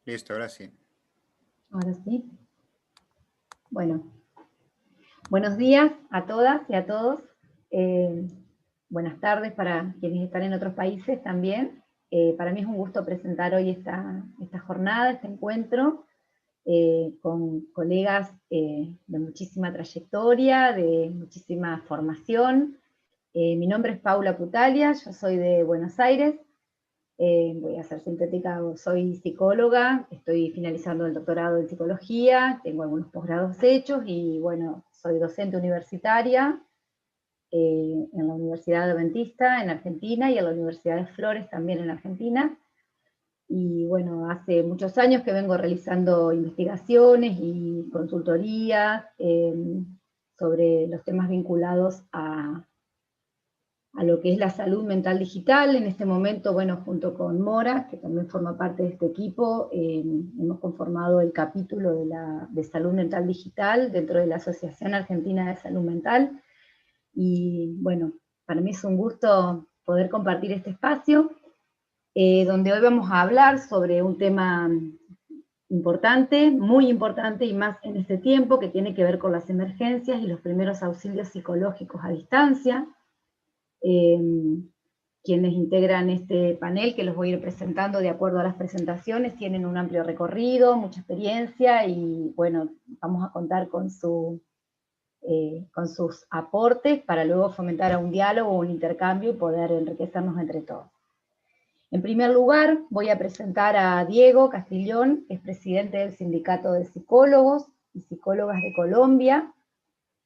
Listo, ahora sí. Ahora sí. Bueno, buenos días a todas y a todos. Eh, Buenas tardes para quienes están en otros países también. Para mí es un gusto presentar hoy esta jornada, este encuentro, con colegas de muchísima trayectoria, de muchísima formación. Mi nombre es Paula Putalia, yo soy de Buenos Aires. Voy a ser sintética, soy psicóloga, estoy finalizando el doctorado en psicología, tengo algunos posgrados hechos y bueno, soy docente universitaria en la Universidad Adventista en Argentina y en la Universidad de Flores también en Argentina. Y bueno, hace muchos años que vengo realizando investigaciones y consultorías sobre los temas vinculados a lo que es la salud mental digital. En este momento, bueno, junto con Mora, que también forma parte de este equipo, hemos conformado el capítulo de salud mental digital dentro de la Asociación Argentina de Salud Mental. Y bueno, para mí es un gusto poder compartir este espacio, donde hoy vamos a hablar sobre un tema importante, muy importante, y más en este tiempo, que tiene que ver con las emergencias y los primeros auxilios psicológicos a distancia. Quienes integran este panel, que los voy a ir presentando de acuerdo a las presentaciones, tienen un amplio recorrido, mucha experiencia, y bueno, vamos a contar con sus aportes para luego fomentar un diálogo, un intercambio y poder enriquecernos entre todos. En primer lugar, voy a presentar a Diego Castillón, que es presidente del Sindicato de Psicólogos y Psicólogas de Colombia.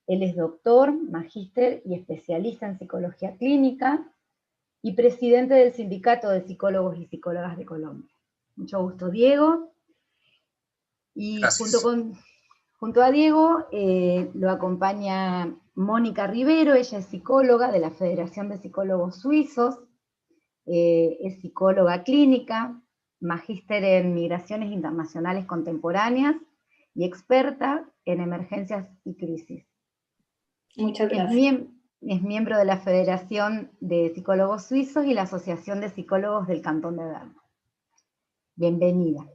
Él es doctor, magíster y especialista en psicología clínica, y presidente del Sindicato de Psicólogos y Psicólogas de Colombia. Mucho gusto, Diego. Y Gracias. junto a Diego lo acompaña Mónica Rivero, ella es psicóloga de la Federación de Psicólogos Suizos, es psicóloga clínica, magíster en migraciones internacionales contemporáneas y experta en emergencias y crisis. Muchas gracias. Es miembro de la Federación de Psicólogos Suizos y la Asociación de Psicólogos del Cantón de Berna. Bienvenida.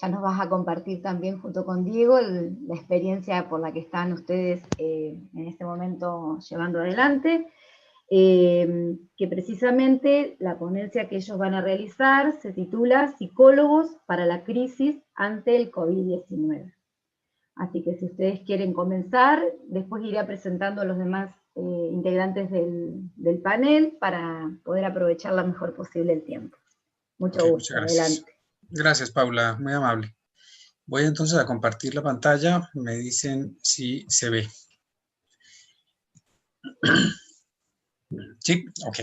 Ya nos vas a compartir también junto con Diego la experiencia por la que están ustedes en este momento llevando adelante, que precisamente la ponencia que ellos van a realizar se titula Psicólogos para la crisis ante el COVID-19. Así que si ustedes quieren comenzar, después iré presentando a los demás integrantes del panel para poder aprovechar lo mejor posible el tiempo. Mucho gusto, Muchas gracias. adelante. Gracias, Paula, muy amable. Voy entonces a compartir la pantalla, me dicen si se ve. Sí, ok.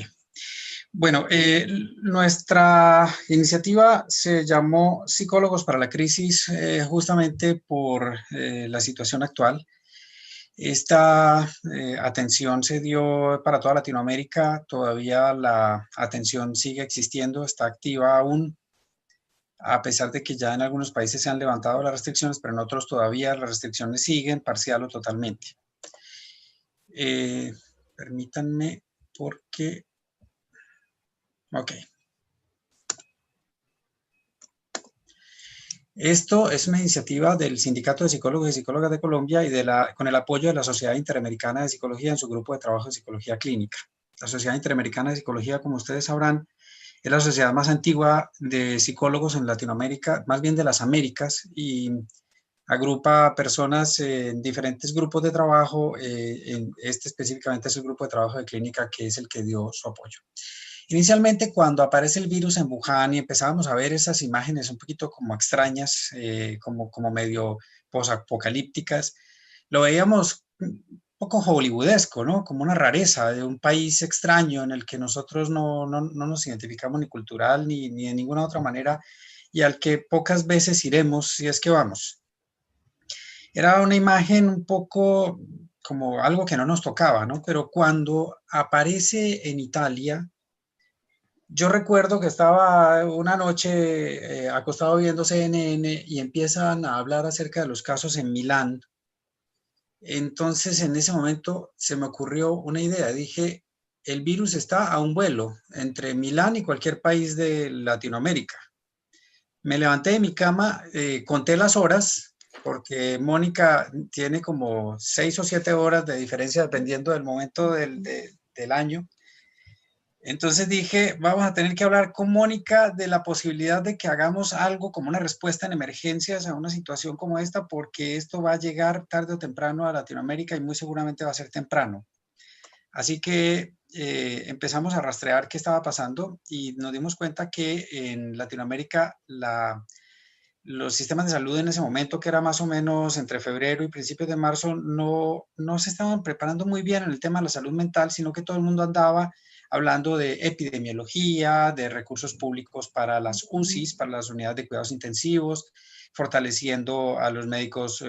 Bueno, nuestra iniciativa se llamó Psicólogos para la Crisis justamente por la situación actual. Esta atención se dio para toda Latinoamérica, todavía la atención sigue existiendo, está activa aún, a pesar de que ya en algunos países se han levantado las restricciones, pero en otros todavía las restricciones siguen, parcial o totalmente. Permítanme porque... Ok. Esto es una iniciativa del Sindicato de Psicólogos y Psicólogas de Colombia y con el apoyo de la Sociedad Interamericana de Psicología en su grupo de trabajo de psicología clínica. La Sociedad Interamericana de Psicología, como ustedes sabrán, es la sociedad más antigua de psicólogos en Latinoamérica, más bien de las Américas, y agrupa personas en diferentes grupos de trabajo. Este específicamente es el grupo de trabajo de clínica, que es el que dio su apoyo. Inicialmente, cuando aparece el virus en Wuhan y empezábamos a ver esas imágenes un poquito como extrañas, como medio posapocalípticas, lo veíamos un poco hollywoodesco, ¿no? Como una rareza de un país extraño en el que nosotros no nos identificamos ni cultural ni de ninguna otra manera, y al que pocas veces iremos si es que vamos. Era una imagen un poco como algo que no nos tocaba, ¿no? Pero cuando aparece en Italia, yo recuerdo que estaba una noche acostado viendo CNN y empiezan a hablar acerca de los casos en Milán. Entonces, en ese momento se me ocurrió una idea. Dije, el virus está a un vuelo entre Milán y cualquier país de Latinoamérica. Me levanté de mi cama, conté las horas, porque Mónica tiene como 6 o 7 horas de diferencia dependiendo del momento del año. Entonces dije, vamos a tener que hablar con Mónica de la posibilidad de que hagamos algo como una respuesta en emergencias a una situación como esta, porque esto va a llegar tarde o temprano a Latinoamérica y muy seguramente va a ser temprano. Así que empezamos a rastrear qué estaba pasando y nos dimos cuenta que en Latinoamérica los sistemas de salud en ese momento, que era más o menos entre febrero y principios de marzo, no se estaban preparando muy bien en el tema de la salud mental, sino que todo el mundo andaba hablando de epidemiología, de recursos públicos para las UCIs, para las unidades de cuidados intensivos, fortaleciendo a los médicos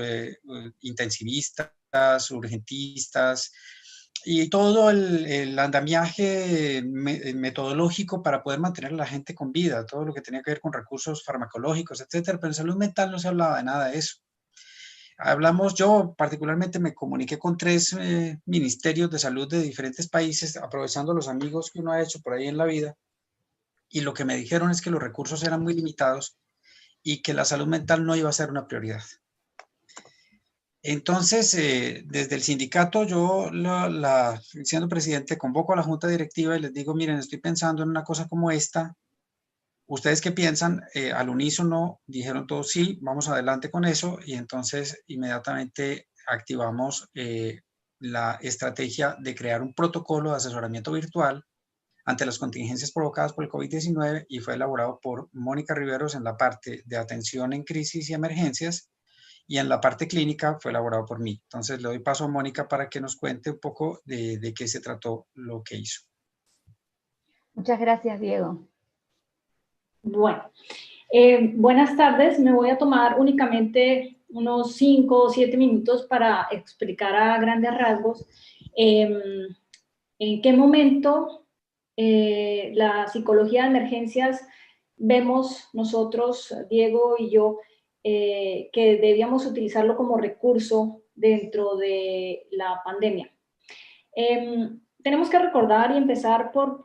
intensivistas, urgentistas, y todo el andamiaje metodológico para poder mantener a la gente con vida, todo lo que tenía que ver con recursos farmacológicos, etcétera, pero en salud mental no se hablaba de nada de eso. Hablamos, yo particularmente me comuniqué con 3 ministerios de salud de diferentes países, aprovechando los amigos que uno ha hecho por ahí en la vida, y lo que me dijeron es que los recursos eran muy limitados y que la salud mental no iba a ser una prioridad. Entonces, desde el sindicato, yo, siendo presidente, convoco a la junta directiva y les digo, miren, estoy pensando en una cosa como esta. ¿Ustedes qué piensan? Al unísono dijeron todos, sí, vamos adelante con eso. Y entonces, inmediatamente activamos la estrategia de crear un protocolo de asesoramiento virtual ante las contingencias provocadas por el COVID-19 y fue elaborado por Mónica Riveros en la parte de atención en crisis y emergencias, y en la parte clínica fue elaborado por mí. Entonces le doy paso a Mónica para que nos cuente un poco de qué se trató lo que hizo. Muchas gracias, Diego. Bueno, buenas tardes. Me voy a tomar únicamente unos 5 o 7 minutos para explicar a grandes rasgos en qué momento la psicología de emergencias vemos nosotros, Diego y yo, que debíamos utilizarlo como recurso dentro de la pandemia. Tenemos que recordar y empezar por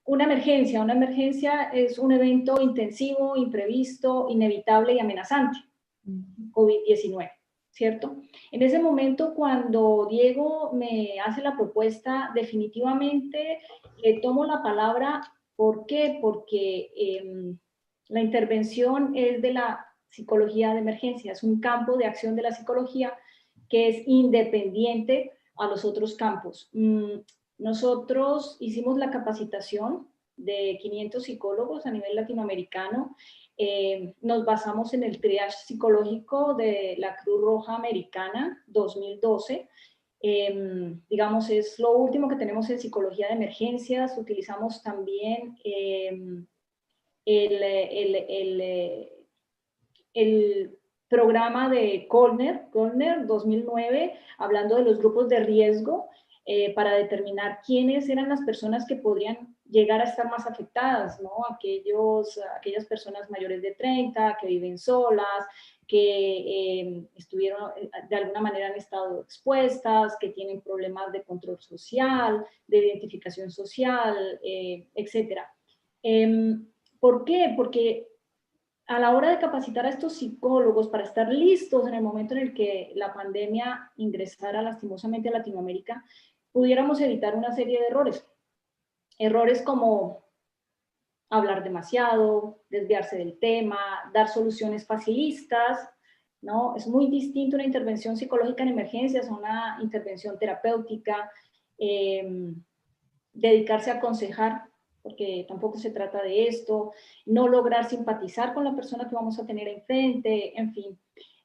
una emergencia. Una emergencia es un evento intensivo, imprevisto, inevitable y amenazante. COVID-19, ¿cierto? En ese momento, cuando Diego me hace la propuesta, definitivamente le tomo la palabra. ¿Por qué? Porque la intervención es de la psicología de emergencia, es un campo de acción de la psicología que es independiente a los otros campos. Nosotros hicimos la capacitación de 500 psicólogos a nivel latinoamericano. Nos basamos en el triage psicológico de la Cruz Roja Americana 2012. Digamos, es lo último que tenemos en psicología de emergencias. Utilizamos también el programa de Kollner 2009, hablando de los grupos de riesgo, para determinar quiénes eran las personas que podrían llegar a estar más afectadas, ¿no? Aquellas personas mayores de 30, que viven solas, que estuvieron, de alguna manera han estado expuestas, que tienen problemas de control social, de identificación social, etcétera. ¿Por qué? Porque a la hora de capacitar a estos psicólogos para estar listos en el momento en el que la pandemia ingresara lastimosamente a Latinoamérica, pudiéramos evitar una serie de errores. Errores como hablar demasiado, desviarse del tema, dar soluciones facilistas, ¿no? Es muy distinto una intervención psicológica en emergencias a una intervención terapéutica, dedicarse a aconsejar, porque tampoco se trata de esto, no lograr simpatizar con la persona que vamos a tener enfrente, en fin.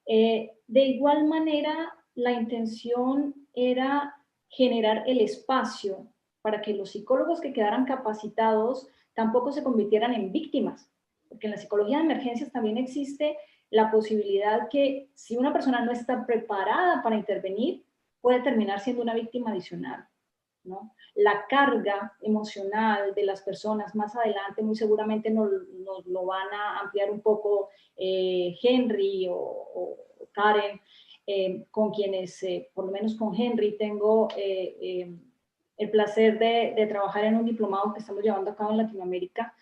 De igual manera, la intención era generar el espacio para que los psicólogos que quedaran capacitados tampoco se convirtieran en víctimas, porque en la psicología de emergencias también existe la posibilidad que si una persona no está preparada para intervenir, puede terminar siendo una víctima adicional, ¿no? La carga emocional de las personas más adelante muy seguramente nos lo van a ampliar un poco Henry o Karen, con quienes, por lo menos con Henry, tengo el placer de trabajar en un diplomado que estamos llevando a cabo en Latinoamérica,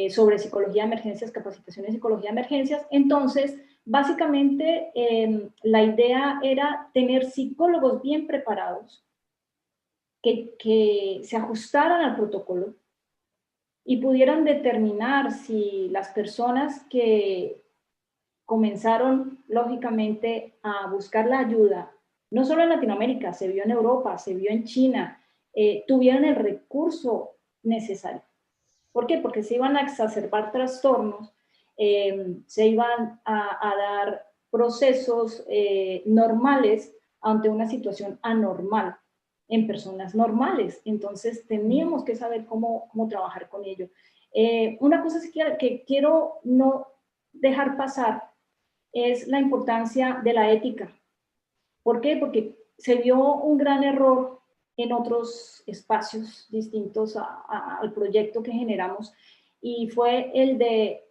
sobre psicología de emergencias, capacitación en psicología de emergencias. Entonces, básicamente, la idea era tener psicólogos bien preparados que se ajustaran al protocolo y pudieran determinar si las personas que comenzaron, lógicamente, a buscar la ayuda, no solo en Latinoamérica, se vio en Europa, se vio en China, tuvieran el recurso necesario. ¿Por qué? Porque se iban a exacerbar trastornos, se iban a dar procesos normales ante una situación anormal en personas normales. Entonces, teníamos que saber cómo trabajar con ello. Una cosa que quiero no dejar pasar es la importancia de la ética. ¿Por qué? Porque se vio un gran error en otros espacios distintos al proyecto que generamos, y fue el de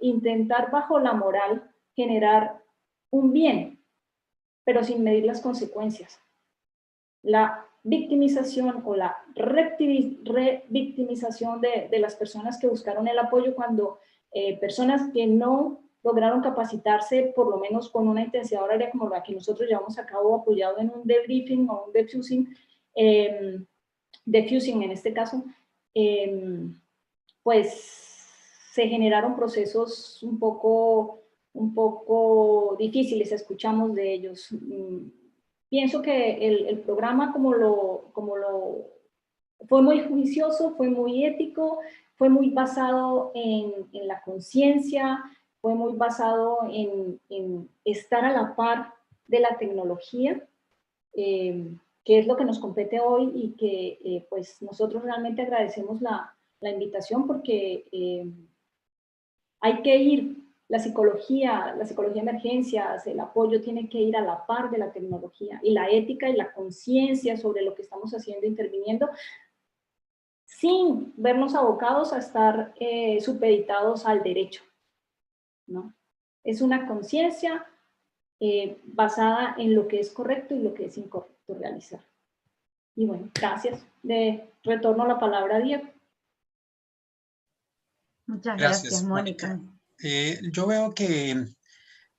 intentar bajo la moral generar un bien, pero sin medir las consecuencias. La victimización o la revictimización de las personas que buscaron el apoyo cuando personas que no lograron capacitarse, por lo menos con una intensidad horaria como la que nosotros llevamos a cabo, apoyado en un debriefing o un defusing en este caso, pues se generaron procesos un poco difíciles, escuchamos de ellos. Pienso que el programa fue muy juicioso, fue muy ético, fue muy basado en la conciencia, fue muy basado en estar a la par de la tecnología, que es lo que nos compete hoy, y que pues nosotros realmente agradecemos la invitación, porque hay que ir, la psicología de emergencias, el apoyo tiene que ir a la par de la tecnología, y la ética y la conciencia sobre lo que estamos haciendo, interviniendo, sin vernos abocados a estar supeditados al derecho, ¿no? Es una conciencia basada en lo que es correcto y lo que es incorrecto realizar. Y bueno, gracias. De retorno la palabra a Diego. Muchas gracias, Mónica. Yo veo que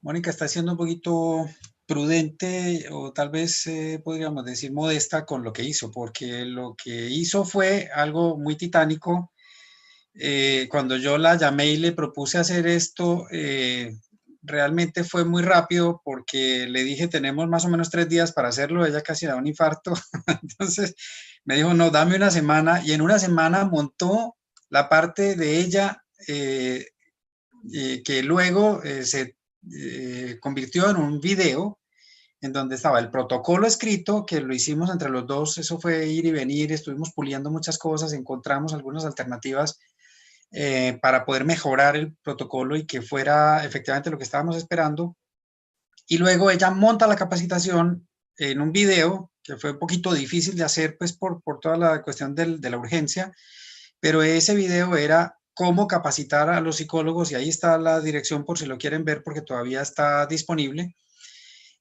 Mónica está siendo un poquito prudente, o tal vez podríamos decir modesta con lo que hizo, porque lo que hizo fue algo muy titánico. Cuando yo la llamé y le propuse hacer esto, realmente fue muy rápido, porque le dije tenemos más o menos 3 días para hacerlo. Ella casi da un infarto. Entonces me dijo no, dame una semana, y en una semana montó la parte de ella que luego se convirtió en un video en donde estaba el protocolo escrito, que lo hicimos entre los dos. Eso fue ir y venir, estuvimos puliendo muchas cosas, encontramos algunas alternativas para poder mejorar el protocolo y que fuera efectivamente lo que estábamos esperando. Y luego ella monta la capacitación en un video, que fue un poquito difícil de hacer, pues por toda la cuestión de la urgencia, pero ese video era cómo capacitar a los psicólogos, y ahí está la dirección por si lo quieren ver, porque todavía está disponible.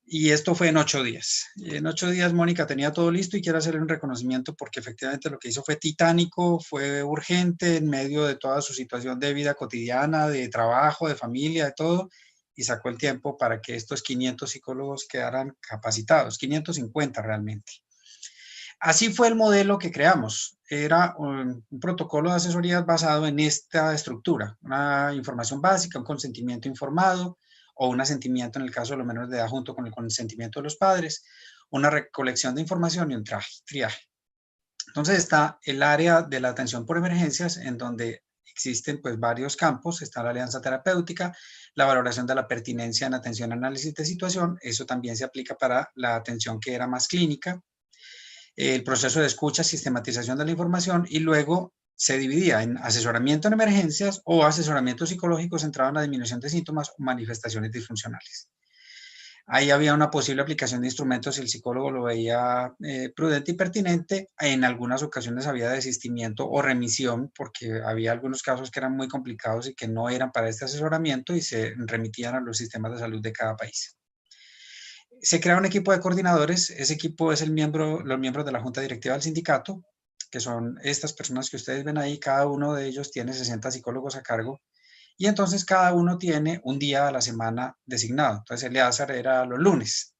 Y esto fue en 8 días. Y en 8 días Mónica tenía todo listo, y quiero hacerle un reconocimiento porque efectivamente lo que hizo fue titánico, fue urgente en medio de toda su situación de vida cotidiana, de trabajo, de familia, de todo, y sacó el tiempo para que estos 500 psicólogos quedaran capacitados, 550 realmente. Así fue el modelo que creamos. Era un protocolo de asesorías basado en esta estructura: una información básica, un consentimiento informado, o un asentimiento en el caso de los menores de edad junto con el consentimiento de los padres, una recolección de información y un triaje. Entonces está el área de la atención por emergencias, en donde existen pues varios campos. Está la alianza terapéutica, la valoración de la pertinencia en atención y análisis de situación. Eso también se aplica para la atención que era más clínica. El proceso de escucha, sistematización de la información, y luego se dividía en asesoramiento en emergencias o asesoramiento psicológico centrado en la disminución de síntomas o manifestaciones disfuncionales. Ahí había una posible aplicación de instrumentos si el psicólogo lo veía prudente y pertinente. En algunas ocasiones había desistimiento o remisión, porque había algunos casos que eran muy complicados y que no eran para este asesoramiento, y se remitían a los sistemas de salud de cada país. Se crea un equipo de coordinadores. Ese equipo es los miembros de la junta directiva del sindicato. que son estas personas que ustedes ven ahí. Cada uno de ellos tiene 60 psicólogos a cargo, y entonces cada uno tiene un día a la semana designado. Entonces Eleazar era los lunes.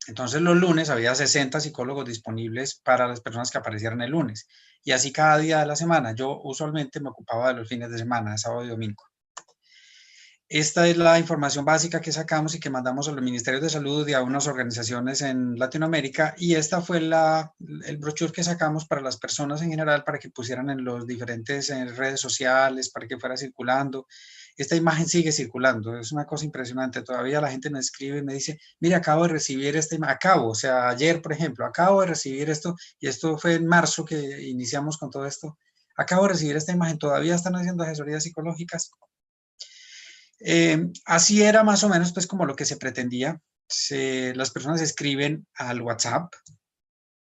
Entonces los lunes había 60 psicólogos disponibles para las personas que aparecieran el lunes, y así cada día de la semana. Yo usualmente me ocupaba de los fines de semana, de sábado y domingo. Esta es la información básica que sacamos y que mandamos a los ministerios de salud y a unas organizaciones en Latinoamérica, y esta fue el brochure que sacamos para las personas en general, para que pusieran en los diferentes redes sociales, para que fuera circulando. Esta imagen sigue circulando, es una cosa impresionante. Todavía la gente me escribe y me dice, mire, acabo de recibir esta imagen, o sea, ayer, por ejemplo, acabo de recibir esto, y esto fue en marzo que iniciamos con todo esto. Acabo de recibir esta imagen, todavía están haciendo asesorías psicológicas. Así era más o menos pues como lo que se pretendía. Las personas escriben al WhatsApp.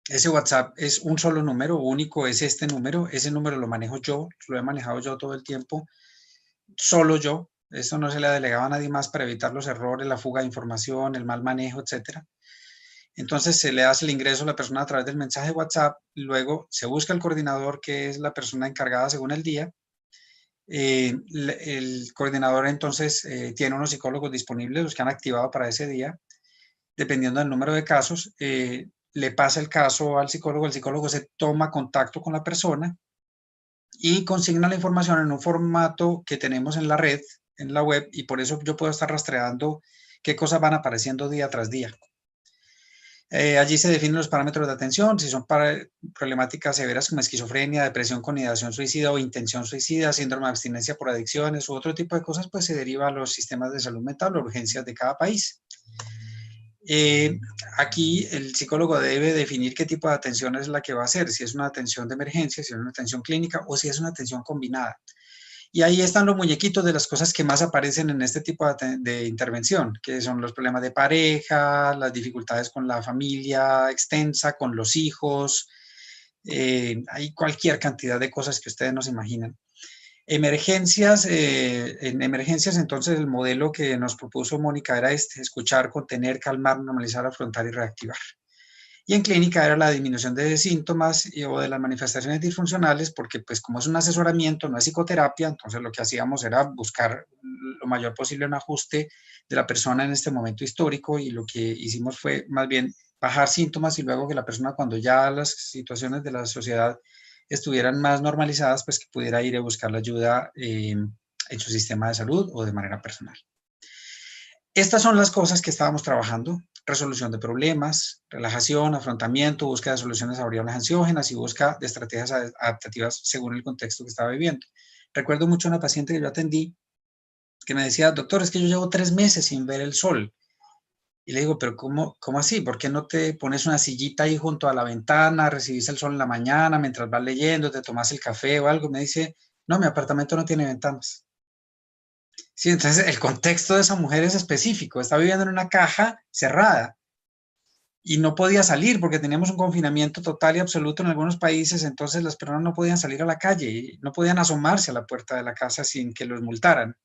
Ese WhatsApp es un solo número, único, es este número. Ese número lo manejo yo, lo he manejado yo todo el tiempo, solo yo. Esto no se le ha delegado a nadie más, para evitar los errores, la fuga de información, el mal manejo, etcétera. Entonces se le hace el ingreso a la persona a través del mensaje de WhatsApp, luego se busca el coordinador, que es la persona encargada según el día. El coordinador entonces tiene unos psicólogos disponibles, los que han activado para ese día, dependiendo del número de casos. Le pasa el caso al psicólogo, el psicólogo se toma contacto con la persona y consigna la información en un formato que tenemos en la red, en la web, y por eso yo puedo estar rastreando qué cosas van apareciendo día tras día. Allí se definen los parámetros de atención, si son problemáticas severas como esquizofrenia, depresión con ideación suicida o intención suicida, síndrome de abstinencia por adicciones u otro tipo de cosas, pues se deriva a los sistemas de salud mental o urgencias de cada país. Aquí el psicólogo debe definir qué tipo de atención es la que va a hacer, si es una atención de emergencia, si es una atención clínica o si es una atención combinada. Y ahí están los muñequitos de las cosas que más aparecen en este tipo de intervención, que son los problemas de pareja, las dificultades con la familia extensa, con los hijos. Hay cualquier cantidad de cosas que ustedes no se imaginan. Emergencias, en emergencias entonces el modelo que nos propuso Mónica era escuchar, contener, calmar, normalizar, afrontar y reactivar. Y en clínica era la disminución de síntomas o de las manifestaciones disfuncionales, porque pues como es un asesoramiento, no es psicoterapia, entonces lo que hacíamos era buscar lo mayor posible un ajuste de la persona en este momento histórico, y lo que hicimos fue más bien bajar síntomas, y luego que la persona, cuando ya las situaciones de la sociedad estuvieran más normalizadas, pues que pudiera ir a buscar la ayuda en su sistema de salud o de manera personal. Estas son las cosas que estábamos trabajando: resolución de problemas, relajación, afrontamiento, búsqueda de soluciones a variables ansiógenas y búsqueda de estrategias adaptativas según el contexto que estaba viviendo. Recuerdo mucho a una paciente que yo atendí que me decía, doctor, es que yo llevo 3 meses sin ver el sol. Y le digo, pero ¿cómo así? ¿Por qué no te pones una sillita ahí junto a la ventana, recibís el sol en la mañana mientras vas leyendo, te tomas el café o algo? Me dice, no, mi apartamento no tiene ventanas. Sí, entonces el contexto de esa mujer es específico. Está viviendo en una caja cerrada y no podía salir porque teníamos un confinamiento total y absoluto en algunos países. Entonces las personas no podían salir a la calle, no podían asomarse a la puerta de la casa sin que los multaran.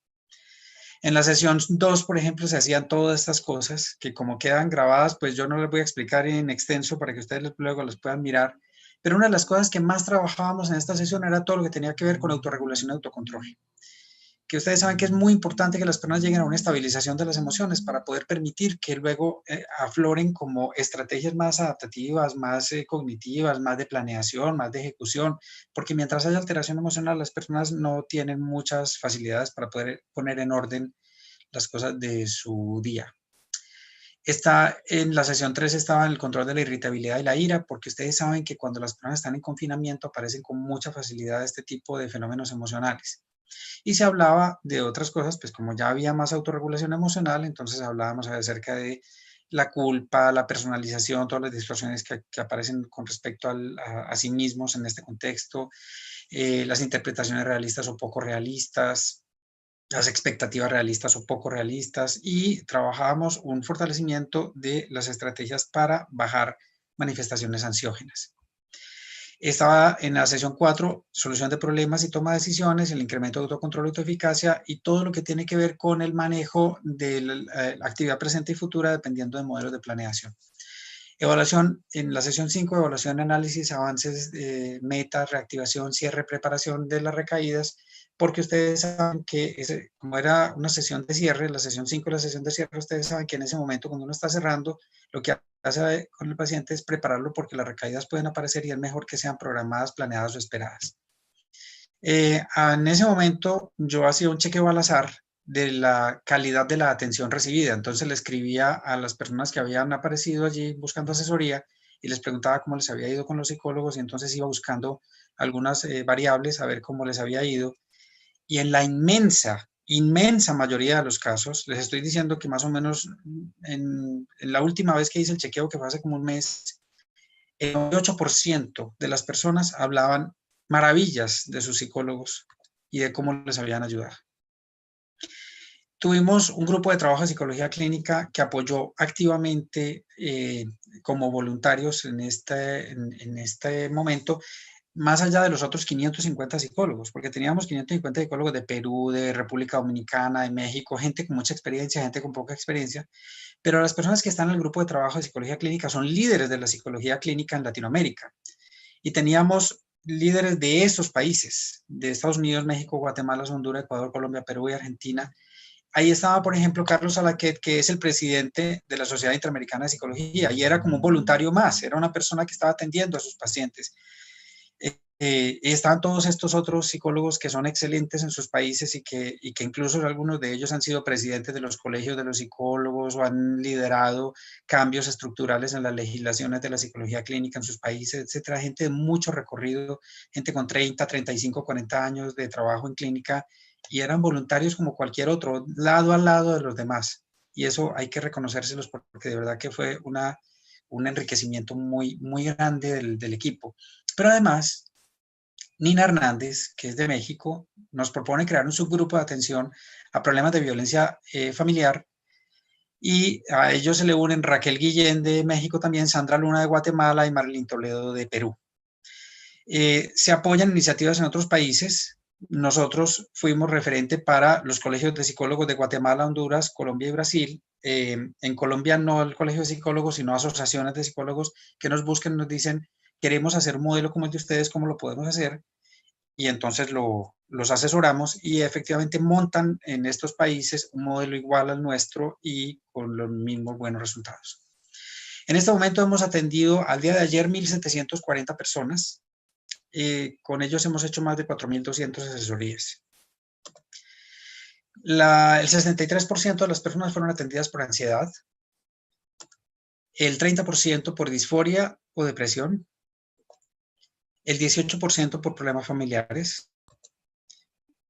En la sesión 2, por ejemplo, se hacían todas estas cosas que, como quedan grabadas, pues yo no les voy a explicar en extenso para que ustedes luego las puedan mirar. Pero una de las cosas que más trabajábamos en esta sesión era todo lo que tenía que ver con autorregulación y autocontrol. Que ustedes saben que es muy importante que las personas lleguen a una estabilización de las emociones para poder permitir que luego afloren como estrategias más adaptativas, más cognitivas, más de planeación, más de ejecución, porque mientras haya alteración emocional, las personas no tienen muchas facilidades para poder poner en orden las cosas de su día. En la sesión 3 estaba el control de la irritabilidad y la ira, porque ustedes saben que cuando las personas están en confinamiento aparecen con mucha facilidad este tipo de fenómenos emocionales. Y se hablaba de otras cosas, pues como ya había más autorregulación emocional, entonces hablábamos acerca de la culpa, la personalización, todas las distorsiones que aparecen con respecto a sí mismos en este contexto, las interpretaciones realistas o poco realistas, las expectativas realistas o poco realistas, y trabajábamos un fortalecimiento de las estrategias para bajar manifestaciones ansiógenas. Estaba en la sesión 4, solución de problemas y toma de decisiones, el incremento de autocontrol y autoeficacia, y todo lo que tiene que ver con el manejo de la actividad presente y futura dependiendo de modelos de planeación. Evaluación, en la sesión 5, evaluación, análisis, avances, metas, reactivación, cierre, preparación de las recaídas, porque ustedes saben que como era una sesión de cierre, la sesión 5 y la sesión de cierre, ustedes saben que en ese momento cuando uno está cerrando, lo que hace con el paciente es prepararlo porque las recaídas pueden aparecer y es mejor que sean programadas, planeadas o esperadas. En ese momento yo hacía un chequeo al azar de la calidad de la atención recibida. Entonces le escribía a las personas que habían aparecido allí buscando asesoría y les preguntaba cómo les había ido con los psicólogos y entonces iba buscando algunas variables a ver cómo les había ido. Y en la inmensa mayoría de los casos, les estoy diciendo que más o menos en la última vez que hice el chequeo, que fue hace como un mes, el 98% de las personas hablaban maravillas de sus psicólogos y de cómo les habían ayudado. Tuvimos un grupo de trabajo de psicología clínica que apoyó activamente como voluntarios en este momento, más allá de los otros 550 psicólogos, porque teníamos 550 psicólogos de Perú, de República Dominicana, de México, gente con mucha experiencia, gente con poca experiencia, pero las personas que están en el grupo de trabajo de psicología clínica son líderes de la psicología clínica en Latinoamérica. Y teníamos líderes de esos países, de Estados Unidos, México, Guatemala, Honduras, Ecuador, Colombia, Perú y Argentina. Ahí estaba, por ejemplo, Carlos Alaquet, que es el presidente de la Sociedad Interamericana de Psicología, y era como un voluntario más, era una persona que estaba atendiendo a sus pacientes. Y estaban todos estos otros psicólogos que son excelentes en sus países y que incluso algunos de ellos han sido presidentes de los colegios de los psicólogos o han liderado cambios estructurales en las legislaciones de la psicología clínica en sus países, etcétera. Gente de mucho recorrido, gente con 30, 35, 40 años de trabajo en clínica y eran voluntarios como cualquier otro, lado a lado de los demás. Y eso hay que reconocérselos porque de verdad que fue un enriquecimiento muy, muy grande del equipo. Pero además, Nina Hernández, que es de México, nos propone crear un subgrupo de atención a problemas de violencia familiar y a ellos se le unen Raquel Guillén de México también, Sandra Luna de Guatemala y Marilyn Toledo de Perú. Se apoyan iniciativas en otros países. Nosotros fuimos referente para los colegios de psicólogos de Guatemala, Honduras, Colombia y Brasil. En Colombia no el colegio de psicólogos, sino asociaciones de psicólogos que nos buscan, nos dicen, queremos hacer un modelo como el de ustedes, ¿cómo lo podemos hacer? Y entonces los asesoramos y efectivamente montan en estos países un modelo igual al nuestro y con los mismos buenos resultados. En este momento hemos atendido al día de ayer 1.740 personas. Con ellos hemos hecho más de 4.200 asesorías. El 63% de las personas fueron atendidas por ansiedad, el 30% por disforia o depresión, el 18% por problemas familiares,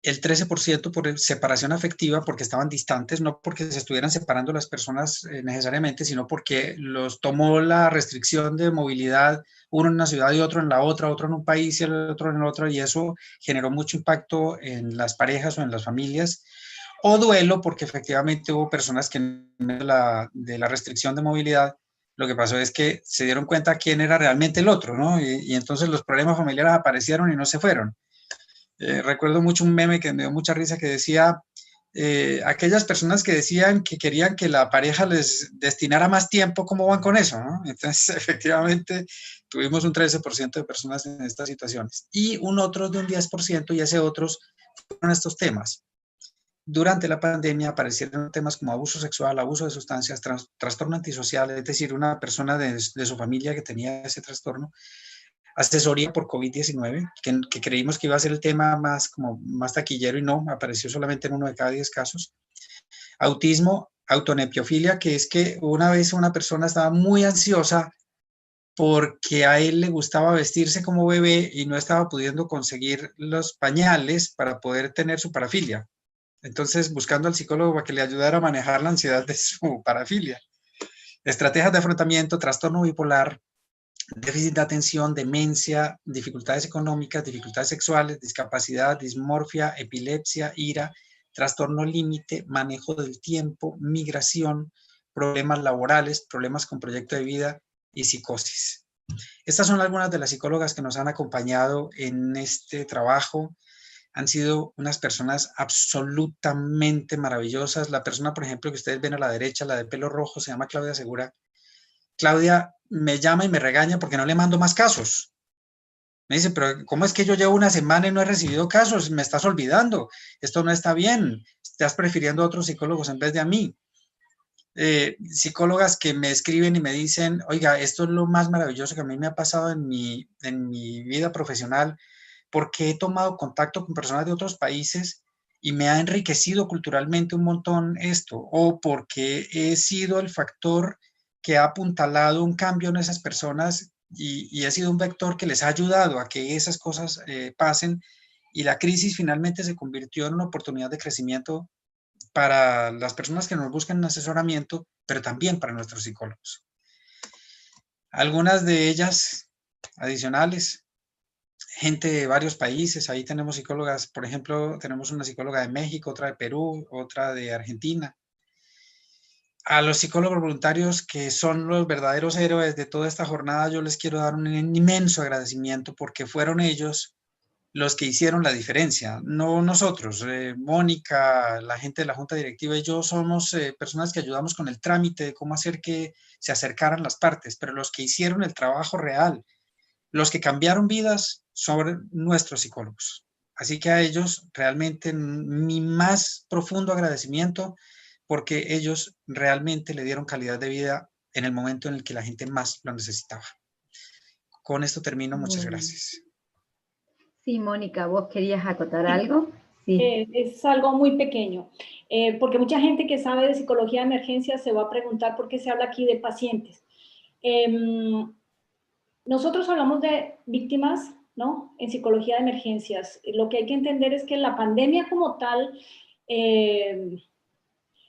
el 13% por separación afectiva porque estaban distantes, no porque se estuvieran separando las personas necesariamente, sino porque los tomó la restricción de movilidad, uno en una ciudad y otro en la otra, otro en un país y el otro en el otro, y eso generó mucho impacto en las parejas o en las familias. O duelo porque efectivamente hubo personas que en medio de la restricción de movilidad, lo que pasó es que se dieron cuenta quién era realmente el otro, ¿no? Y entonces los problemas familiares aparecieron y no se fueron. Recuerdo mucho un meme que me dio mucha risa que decía, aquellas personas que decían que querían que la pareja les destinara más tiempo, ¿cómo van con eso? ¿No? Entonces, efectivamente, tuvimos un 13% de personas en estas situaciones y un otro de un 10% y ese otros fueron estos temas. Durante la pandemia aparecieron temas como abuso sexual, abuso de sustancias, trastorno antisocial, es decir, una persona de su familia que tenía ese trastorno, asesoría por COVID-19, que creímos que iba a ser el tema más taquillero y no, apareció solamente en 1 de cada 10 casos. Autismo, autonepiofilia, que es que una vez una persona estaba muy ansiosa porque a él le gustaba vestirse como bebé y no estaba pudiendo conseguir los pañales para poder tener su parafilia. Entonces, buscando al psicólogo para que le ayudara a manejar la ansiedad de su parafilia. Estrategias de afrontamiento, trastorno bipolar, déficit de atención, demencia, dificultades económicas, dificultades sexuales, discapacidad, dismorfia, epilepsia, ira, trastorno límite, manejo del tiempo, migración, problemas laborales, problemas con proyecto de vida y psicosis. Estas son algunas de las psicólogas que nos han acompañado en este trabajo. Han sido unas personas absolutamente maravillosas. La persona, por ejemplo, que ustedes ven a la derecha, la de pelo rojo, se llama Claudia Segura. Claudia me llama y me regaña porque no le mando más casos. Me dice, pero ¿cómo es que yo llevo una semana y no he recibido casos? Me estás olvidando, esto no está bien, estás prefiriendo a otros psicólogos en vez de a mí. Psicólogas que me escriben y me dicen, oiga, esto es lo más maravilloso que a mí me ha pasado en mi vida profesional, porque he tomado contacto con personas de otros países y me ha enriquecido culturalmente un montón esto, o porque he sido el factor que ha apuntalado un cambio en esas personas y he sido un vector que les ha ayudado a que esas cosas pasen, y la crisis finalmente se convirtió en una oportunidad de crecimiento para las personas que nos buscan un asesoramiento, pero también para nuestros psicólogos. Algunas de ellas adicionales, gente de varios países, ahí tenemos psicólogas, por ejemplo, tenemos una psicóloga de México, otra de Perú, otra de Argentina. A los psicólogos voluntarios, que son los verdaderos héroes de toda esta jornada, yo les quiero dar un inmenso agradecimiento, porque fueron ellos los que hicieron la diferencia, no nosotros. Mónica, la gente de la Junta Directiva y yo somos personas que ayudamos con el trámite de cómo hacer que se acercaran las partes, pero los que hicieron el trabajo real, los que cambiaron vidas, son nuestros psicólogos. Así que a ellos realmente mi más profundo agradecimiento, porque ellos realmente le dieron calidad de vida en el momento en el que la gente más lo necesitaba. Con esto termino, muchas gracias. Sí, Mónica, ¿vos querías acotar Sí. algo? Sí. Es algo muy pequeño, porque mucha gente que sabe de psicología de emergencia se va a preguntar por qué se habla aquí de pacientes. Nosotros hablamos de víctimas, ¿no? En psicología de emergencias. Lo que hay que entender es que la pandemia como tal,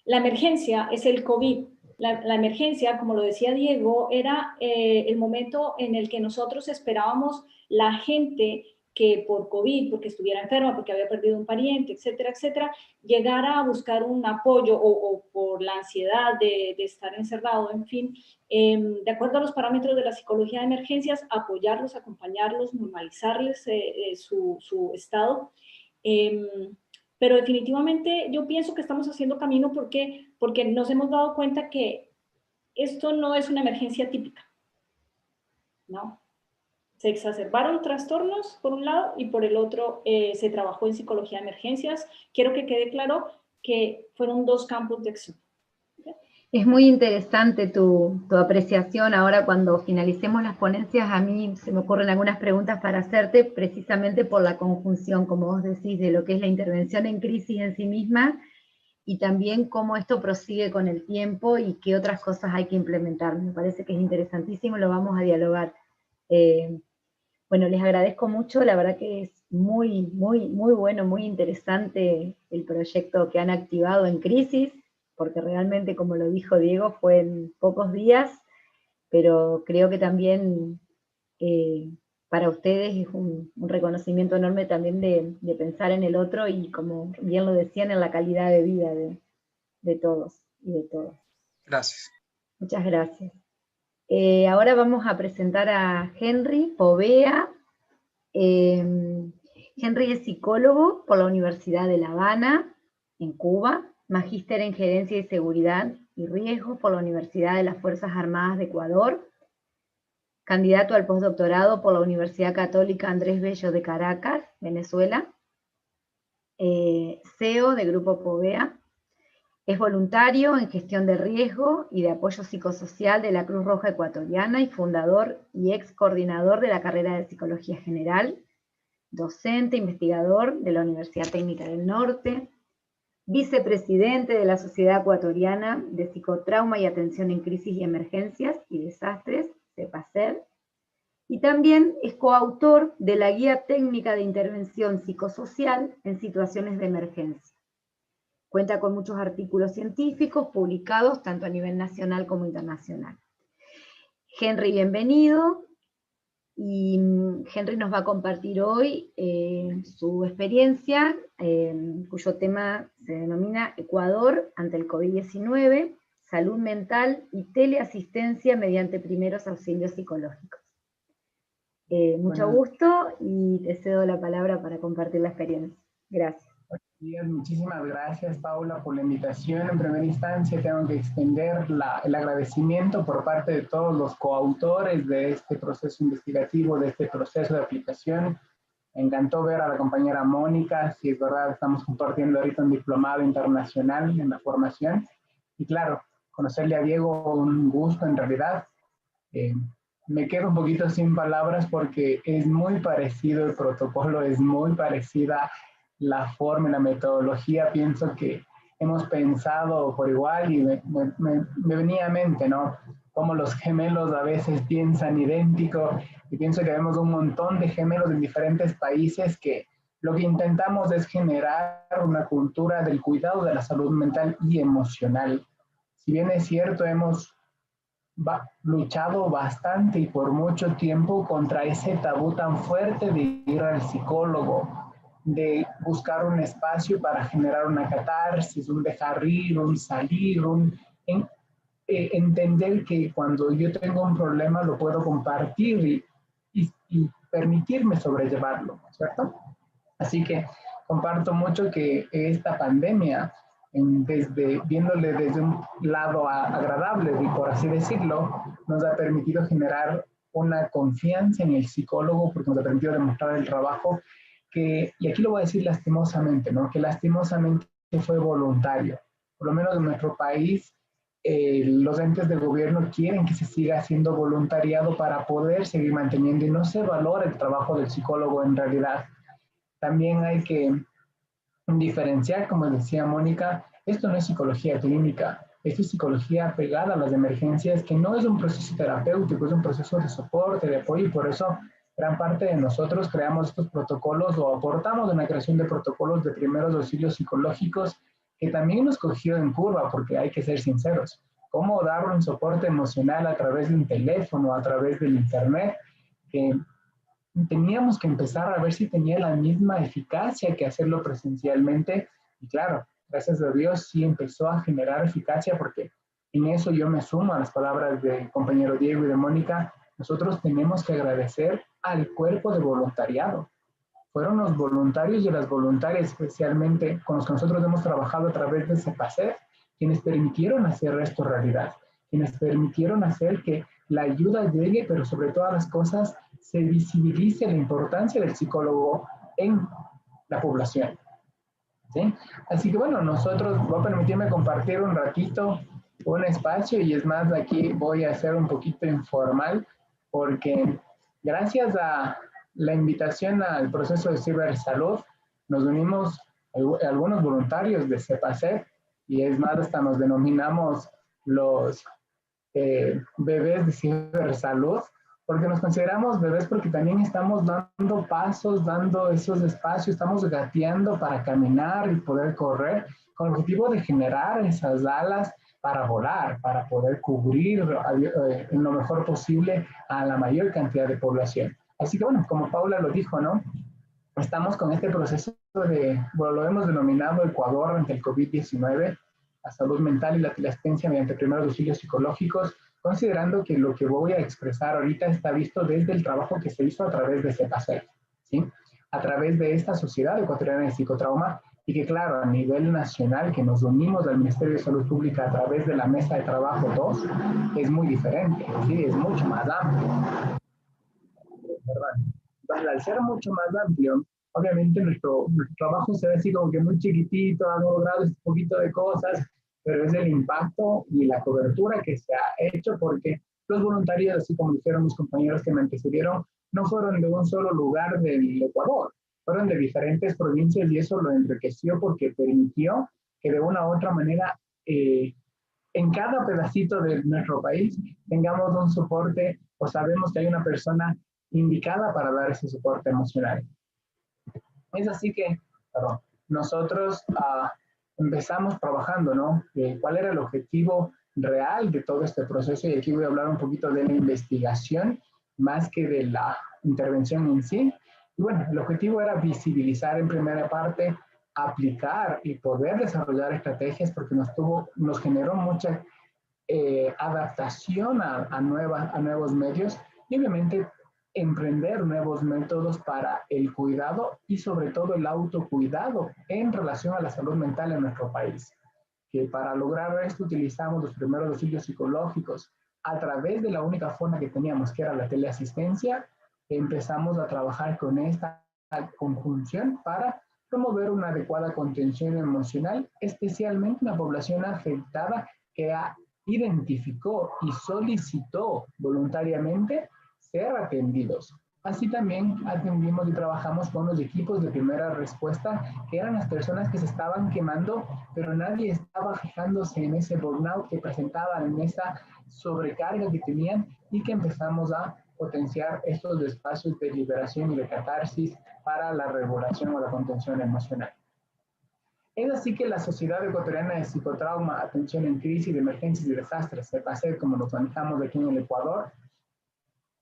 la emergencia es el COVID. La emergencia, como lo decía Diego, era el momento en el que nosotros esperábamos la gente que por COVID, porque estuviera enferma, porque había perdido un pariente, etcétera, etcétera, llegara a buscar un apoyo o por la ansiedad de estar encerrado, en fin, de acuerdo a los parámetros de la psicología de emergencias, apoyarlos, acompañarlos, normalizarles su estado. Pero definitivamente yo pienso que estamos haciendo camino porque nos hemos dado cuenta que esto no es una emergencia típica, ¿no? Se exacerbaron trastornos por un lado y por el otro se trabajó en psicología de emergencias. Quiero que quede claro que fueron dos campos de acción. Es muy interesante tu apreciación. Ahora cuando finalicemos las ponencias, a mí se me ocurren algunas preguntas para hacerte, precisamente por la conjunción, como vos decís, de lo que es la intervención en crisis en sí misma, y también cómo esto prosigue con el tiempo y qué otras cosas hay que implementar. Me parece que es interesantísimo, lo vamos a dialogar. Bueno, les agradezco mucho, la verdad que es muy, muy, muy bueno, muy interesante el proyecto que han activado en crisis, porque realmente, como lo dijo Diego, fue en pocos días, pero creo que también para ustedes es un reconocimiento enorme también de pensar en el otro y, como bien lo decían, en la calidad de vida de todos y de todas. Gracias. Muchas gracias. Ahora vamos a presentar a Henry Povea. Henry es psicólogo por la Universidad de La Habana, en Cuba, magíster en Gerencia y Seguridad y Riesgos por la Universidad de las Fuerzas Armadas de Ecuador, candidato al postdoctorado por la Universidad Católica Andrés Bello de Caracas, Venezuela, CEO de Grupo Povea. Es voluntario en gestión de riesgo y de apoyo psicosocial de la Cruz Roja Ecuatoriana y fundador y ex coordinador de la carrera de Psicología General, docente, investigador de la Universidad Técnica del Norte, vicepresidente de la Sociedad Ecuatoriana de Psicotrauma y Atención en Crisis y Emergencias y Desastres, CEPACED, y también es coautor de la Guía Técnica de Intervención Psicosocial en Situaciones de Emergencia. Cuenta con muchos artículos científicos publicados tanto a nivel nacional como internacional. Henry, bienvenido. Y Henry nos va a compartir hoy su experiencia, cuyo tema se denomina Ecuador ante el COVID-19, salud mental y teleasistencia mediante primeros auxilios psicológicos. Mucho gusto y te cedo la palabra para compartir la experiencia. Gracias. días. Muchísimas gracias, Paula, por la invitación. En primera instancia, tengo que extender el agradecimiento por parte de todos los coautores de este proceso investigativo, de este proceso de aplicación. Me encantó ver a la compañera Mónica, si es verdad, estamos compartiendo ahorita un diplomado internacional en la formación. Y claro, conocerle a Diego, un gusto en realidad. Eh, Me quedo un poquito sin palabras porque es muy parecido el protocolo, es muy parecida la forma y la metodología. Pienso que hemos pensado por igual y me venía a mente, ¿no? Cómo los gemelos a veces piensan idéntico y pienso que vemos un montón de gemelos en diferentes países que lo que intentamos es generar una cultura del cuidado de la salud mental y emocional. Si bien es cierto, hemos luchado bastante y por mucho tiempo contra ese tabú tan fuerte de ir al psicólogo, de buscar un espacio para generar una catarsis, un dejar ir, un salir, entender que cuando yo tengo un problema lo puedo compartir y permitirme sobrellevarlo, ¿cierto? Así que comparto mucho que esta pandemia, viéndole desde un lado agradable, por así decirlo, nos ha permitido generar una confianza en el psicólogo porque nos ha permitido demostrar el trabajo que, y aquí lo voy a decir lastimosamente, ¿no? Que lastimosamente fue voluntario. Por lo menos en nuestro país, los entes de gobierno quieren que se siga haciendo voluntariado para poder seguir manteniendo y no se valora el trabajo del psicólogo en realidad. También hay que diferenciar, como decía Mónica, esto no es psicología clínica, esto es psicología pegada a las emergencias, que no es un proceso terapéutico, es un proceso de soporte, de apoyo, y por eso gran parte de nosotros creamos estos protocolos o aportamos en la creación de protocolos de primeros auxilios psicológicos, que también nos cogió en curva, porque hay que ser sinceros. ¿Cómo dar un soporte emocional a través de un teléfono, a través del internet? Que teníamos que empezar a ver si tenía la misma eficacia que hacerlo presencialmente. Y claro, gracias a Dios sí empezó a generar eficacia porque en eso yo me sumo a las palabras del compañero Diego y de Mónica. Nosotros tenemos que agradecer al cuerpo de voluntariado. Fueron los voluntarios y las voluntarias, especialmente con los que nosotros hemos trabajado a través de CEPACEF, quienes permitieron hacer esto realidad, quienes permitieron hacer que la ayuda llegue, pero sobre todas las cosas se visibilice la importancia del psicólogo en la población. ¿Sí? Así que bueno, nosotros, voy a permitirme compartir un ratito, un espacio, y es más, aquí voy a ser un poquito informal, porque gracias a la invitación al proceso de cibersalud, nos unimos algunos voluntarios de CEPACEF, y es más, hasta nos denominamos los bebés de cibersalud, porque nos consideramos bebés porque también estamos dando pasos, dando esos espacios, estamos gateando para caminar y poder correr, con el objetivo de generar esas alas para volar, para poder cubrir en lo mejor posible a la mayor cantidad de población. Así que bueno, como Paula lo dijo, ¿no? Estamos con este proceso bueno, lo hemos denominado Ecuador ante el COVID-19, la salud mental y la asistencia mediante primeros auxilios psicológicos, considerando que lo que voy a expresar ahorita está visto desde el trabajo que se hizo a través de CEPACEF, ¿sí? A través de esta Sociedad Ecuatoriana de Psicotrauma, y que claro, a nivel nacional, que nos unimos al Ministerio de Salud Pública a través de la Mesa de Trabajo 2, es muy diferente, ¿sí? Es mucho más amplio, ¿verdad? Entonces, al ser mucho más amplio, obviamente nuestro trabajo se ve así como que muy chiquitito, ha logrado este poquito de cosas, pero es el impacto y la cobertura que se ha hecho porque los voluntarios, así como dijeron mis compañeros que me antecedieron, no fueron de un solo lugar del Ecuador, fueron de diferentes provincias, y eso lo enriqueció porque permitió que de una u otra manera en cada pedacito de nuestro país tengamos un soporte o sabemos que hay una persona indicada para dar ese soporte emocional. Es así que, perdón, nosotros empezamos trabajando, ¿no? ¿Cuál era el objetivo real de todo este proceso? Y aquí voy a hablar un poquito de la investigación más que de la intervención en sí. Y bueno, el objetivo era visibilizar en primera parte, aplicar y poder desarrollar estrategias porque nos generó mucha adaptación a nuevos medios, y obviamente emprender nuevos métodos para el cuidado y sobre todo el autocuidado en relación a la salud mental en nuestro país. Que para lograr esto utilizamos los primeros auxilios psicológicos a través de la única forma que teníamos, que era la teleasistencia. Empezamos a trabajar con esta conjunción para promover una adecuada contención emocional, especialmente en la población afectada que identificó y solicitó voluntariamente ser atendidos. Así también atendimos y trabajamos con los equipos de primera respuesta, que eran las personas que se estaban quemando, pero nadie estaba fijándose en ese burnout que presentaban, en esa sobrecarga que tenían, y que empezamos a potenciar estos espacios de liberación y de catarsis para la regulación o la contención emocional. Es así que la Sociedad Ecuatoriana de Psicotrauma, Atención en Crisis, de Emergencias y Desastres, CEPACED, como nos manejamos aquí en el Ecuador,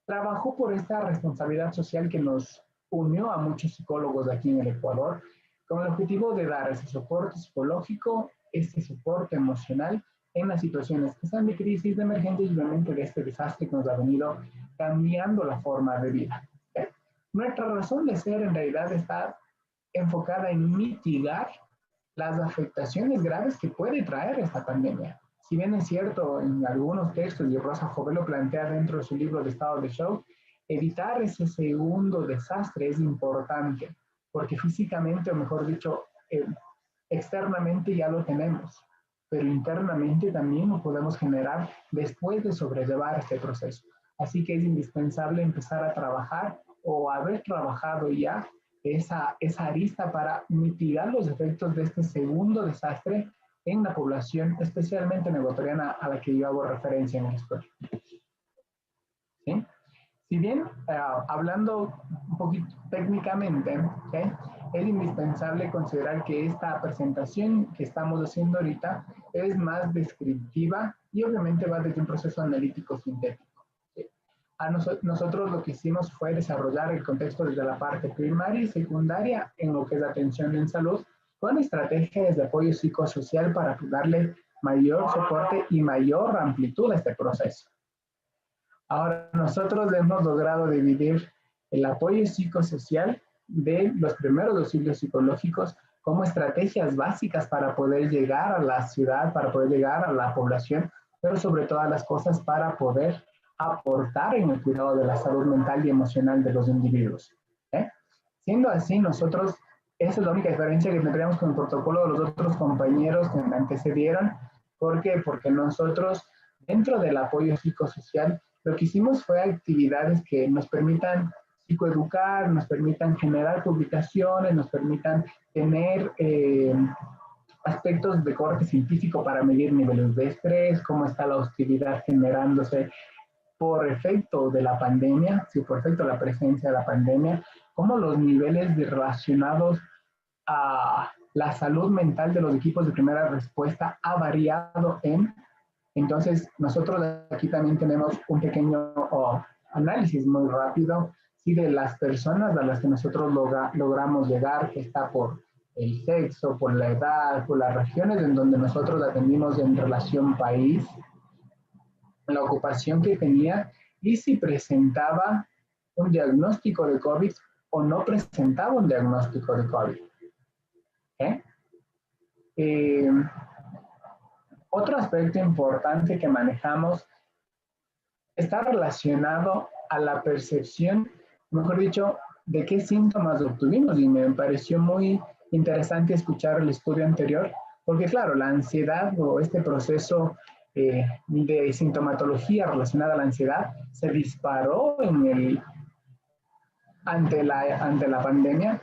trabajó por esta responsabilidad social que nos unió a muchos psicólogos aquí en el Ecuador, con el objetivo de dar ese soporte psicológico, este soporte emocional en las situaciones que están de crisis, de emergencia y obviamente de este desastre que nos ha venido cambiando la forma de vida. Nuestra razón de ser en realidad está enfocada en mitigar las afectaciones graves que puede traer esta pandemia. Si bien es cierto, en algunos textos, y Rosa Jovel lo plantea dentro de su libro de Estado de Shock, evitar ese segundo desastre es importante, porque físicamente, o mejor dicho, externamente ya lo tenemos, pero internamente también lo podemos generar después de sobrellevar este proceso. Así que es indispensable empezar a trabajar o haber trabajado ya esa arista para mitigar los efectos de este segundo desastre en la población, especialmente en ecuatoriana, a la que yo hago referencia en el estudio. ¿Sí? Si bien, hablando un poquito técnicamente, ¿sí?, es indispensable considerar que esta presentación que estamos haciendo ahorita es más descriptiva y obviamente va desde un proceso analítico sintético. ¿Sí? Nosotros lo que hicimos fue desarrollar el contexto desde la parte primaria y secundaria en lo que es atención en salud, con estrategias de apoyo psicosocial para darle mayor soporte y mayor amplitud a este proceso. Ahora, nosotros hemos logrado dividir el apoyo psicosocial de los primeros auxilios psicológicos como estrategias básicas para poder llegar a la ciudad, para poder llegar a la población, pero sobre todas las cosas para poder aportar en el cuidado de la salud mental y emocional de los individuos. Siendo así, nosotros, esa es la única diferencia que tendríamos con el protocolo de los otros compañeros que me antecedieron. ¿Por qué? Porque nosotros, dentro del apoyo psicosocial, lo que hicimos fue actividades que nos permitan psicoeducar, nos permitan generar publicaciones, nos permitan tener aspectos de corte científico para medir niveles de estrés, cómo está la hostilidad generándose por efecto de la pandemia, sí, por efecto de la presencia de la pandemia, cómo los niveles relacionados a la salud mental de los equipos de primera respuesta ha variado en. Entonces, nosotros aquí también tenemos un pequeño análisis muy rápido, ¿sí?, de las personas a las que nosotros logramos llegar, que está por el sexo, por la edad, por las regiones en donde nosotros atendimos en relación país, la ocupación que tenía y si presentaba un diagnóstico de COVID o no presentaba un diagnóstico de COVID. Otro aspecto importante que manejamos está relacionado a la percepción, mejor dicho, de qué síntomas obtuvimos, y me pareció muy interesante escuchar el estudio anterior, porque claro, la ansiedad o este proceso de sintomatología relacionada a la ansiedad se disparó ante la pandemia,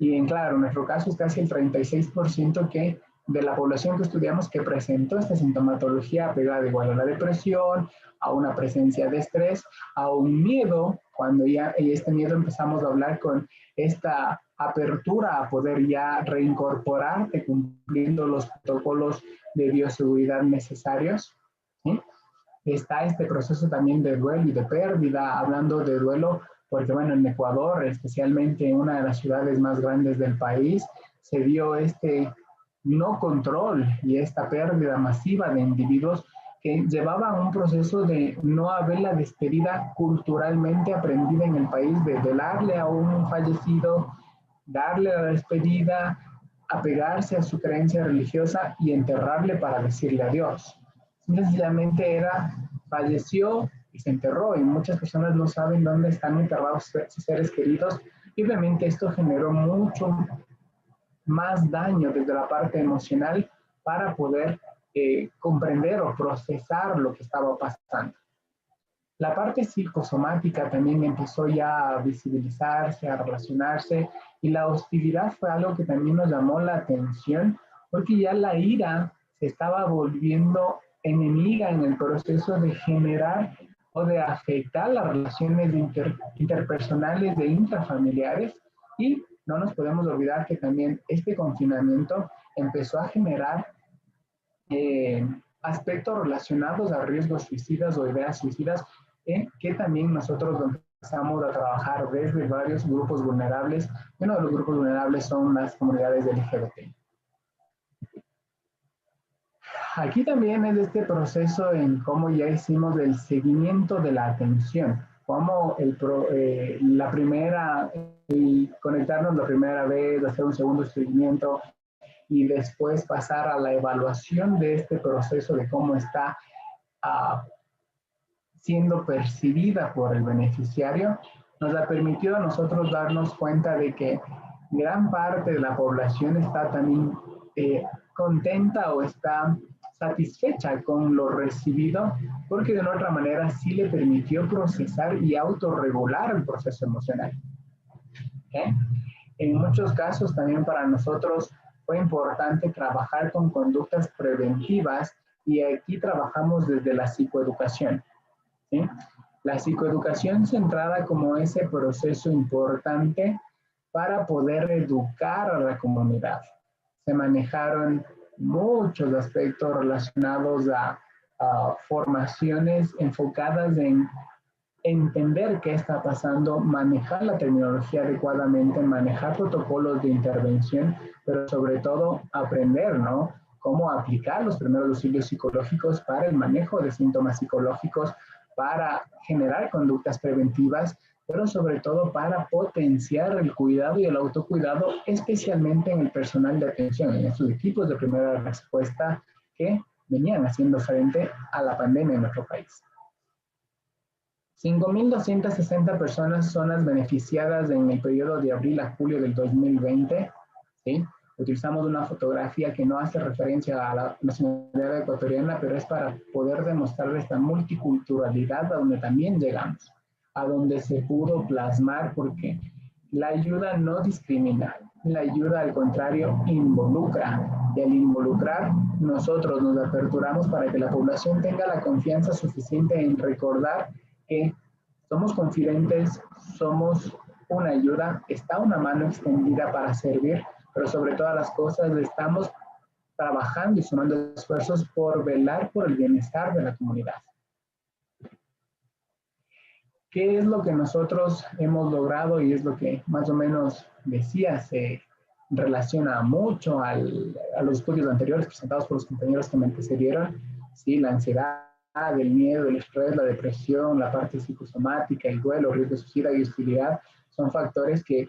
y claro, en nuestro caso es casi el 36% de la población que estudiamos que presentó esta sintomatología pegada igual a la depresión, a una presencia de estrés, a un miedo, cuando ya este miedo empezamos a hablar con esta apertura a poder ya reincorporarte cumpliendo los protocolos de bioseguridad necesarios. ¿Sí? Está este proceso también de duelo y de pérdida, hablando de duelo, porque bueno, en Ecuador, especialmente en una de las ciudades más grandes del país, se dio este no control y esta pérdida masiva de individuos que llevaba a un proceso de no haber la despedida culturalmente aprendida en el país, de velarle a un fallecido, darle la despedida, apegarse a su creencia religiosa y enterrarle para decirle adiós. Sencillamente era, falleció y se enterró, y muchas personas no saben dónde están enterrados sus seres queridos, y obviamente esto generó mucho más daño desde la parte emocional para poder comprender o procesar lo que estaba pasando. La parte psicosomática también empezó ya a visibilizarse, a relacionarse, y la hostilidad fue algo que también nos llamó la atención, porque ya la ira se estaba volviendo enemiga en el proceso de generar o de afectar las relaciones interpersonales e intrafamiliares, y no nos podemos olvidar que también este confinamiento empezó a generar aspectos relacionados a riesgos suicidas o ideas suicidas, que también nosotros empezamos a trabajar desde varios grupos vulnerables. Uno de los grupos vulnerables son las comunidades LGBT. Aquí también es este proceso en cómo ya hicimos el seguimiento de la atención, cómo la primera, conectarnos la primera vez, hacer un segundo seguimiento, y después pasar a la evaluación de este proceso de cómo está siendo percibida por el beneficiario, nos ha permitido a nosotros darnos cuenta de que gran parte de la población está también contenta o está satisfecha con lo recibido, porque de una otra manera sí le permitió procesar y autorregular el proceso emocional. ¿Okay? En muchos casos también para nosotros fue importante trabajar con conductas preventivas, y aquí trabajamos desde la psicoeducación, ¿sí? La psicoeducación centrada como ese proceso importante para poder educar a la comunidad. Se manejaron muchos aspectos relacionados a formaciones enfocadas en entender qué está pasando, manejar la terminología adecuadamente, manejar protocolos de intervención, pero sobre todo aprender, ¿no?, cómo aplicar los primeros auxilios psicológicos para el manejo de síntomas psicológicos, para generar conductas preventivas, pero sobre todo para potenciar el cuidado y el autocuidado, especialmente en el personal de atención, en estos equipos de primera respuesta que venían haciendo frente a la pandemia en nuestro país. 5.260 personas son las beneficiadas en el periodo de abril a julio del 2020, ¿sí? Utilizamos una fotografía que no hace referencia a la nacionalidad ecuatoriana, pero es para poder demostrar esta multiculturalidad a donde también llegamos, a donde se pudo plasmar, porque la ayuda no discrimina, la ayuda al contrario involucra, y al involucrar nosotros nos aperturamos para que la población tenga la confianza suficiente en recordar que somos confidentes, somos una ayuda, está una mano extendida para servir, pero sobre todas las cosas estamos trabajando y sumando esfuerzos por velar por el bienestar de la comunidad. ¿Qué es lo que nosotros hemos logrado? Y es lo que más o menos decía, se relaciona mucho a los estudios anteriores presentados por los compañeros que me antecedieron, ¿sí? La ansiedad, el miedo, el estrés, la depresión, la parte psicosomática, el duelo, riesgo de suicida y hostilidad son factores que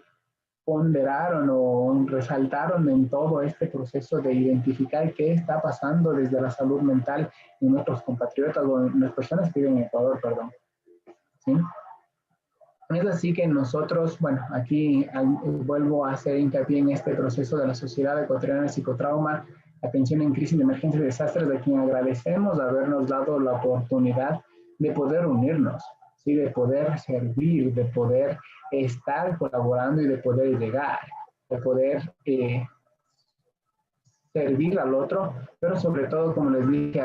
ponderaron o resaltaron en todo este proceso de identificar qué está pasando desde la salud mental en nuestros compatriotas o en las personas que viven en Ecuador, perdón. ¿Sí? Es así que nosotros, bueno, aquí vuelvo a hacer hincapié en este proceso de la Sociedad Ecuatoriana de Psicotrauma, Atención en Crisis de Emergencia y Desastres, de quien agradecemos habernos dado la oportunidad de poder unirnos, ¿sí? De poder servir, de poder estar colaborando y de poder llegar, de poder servir al otro, pero sobre todo, como les dije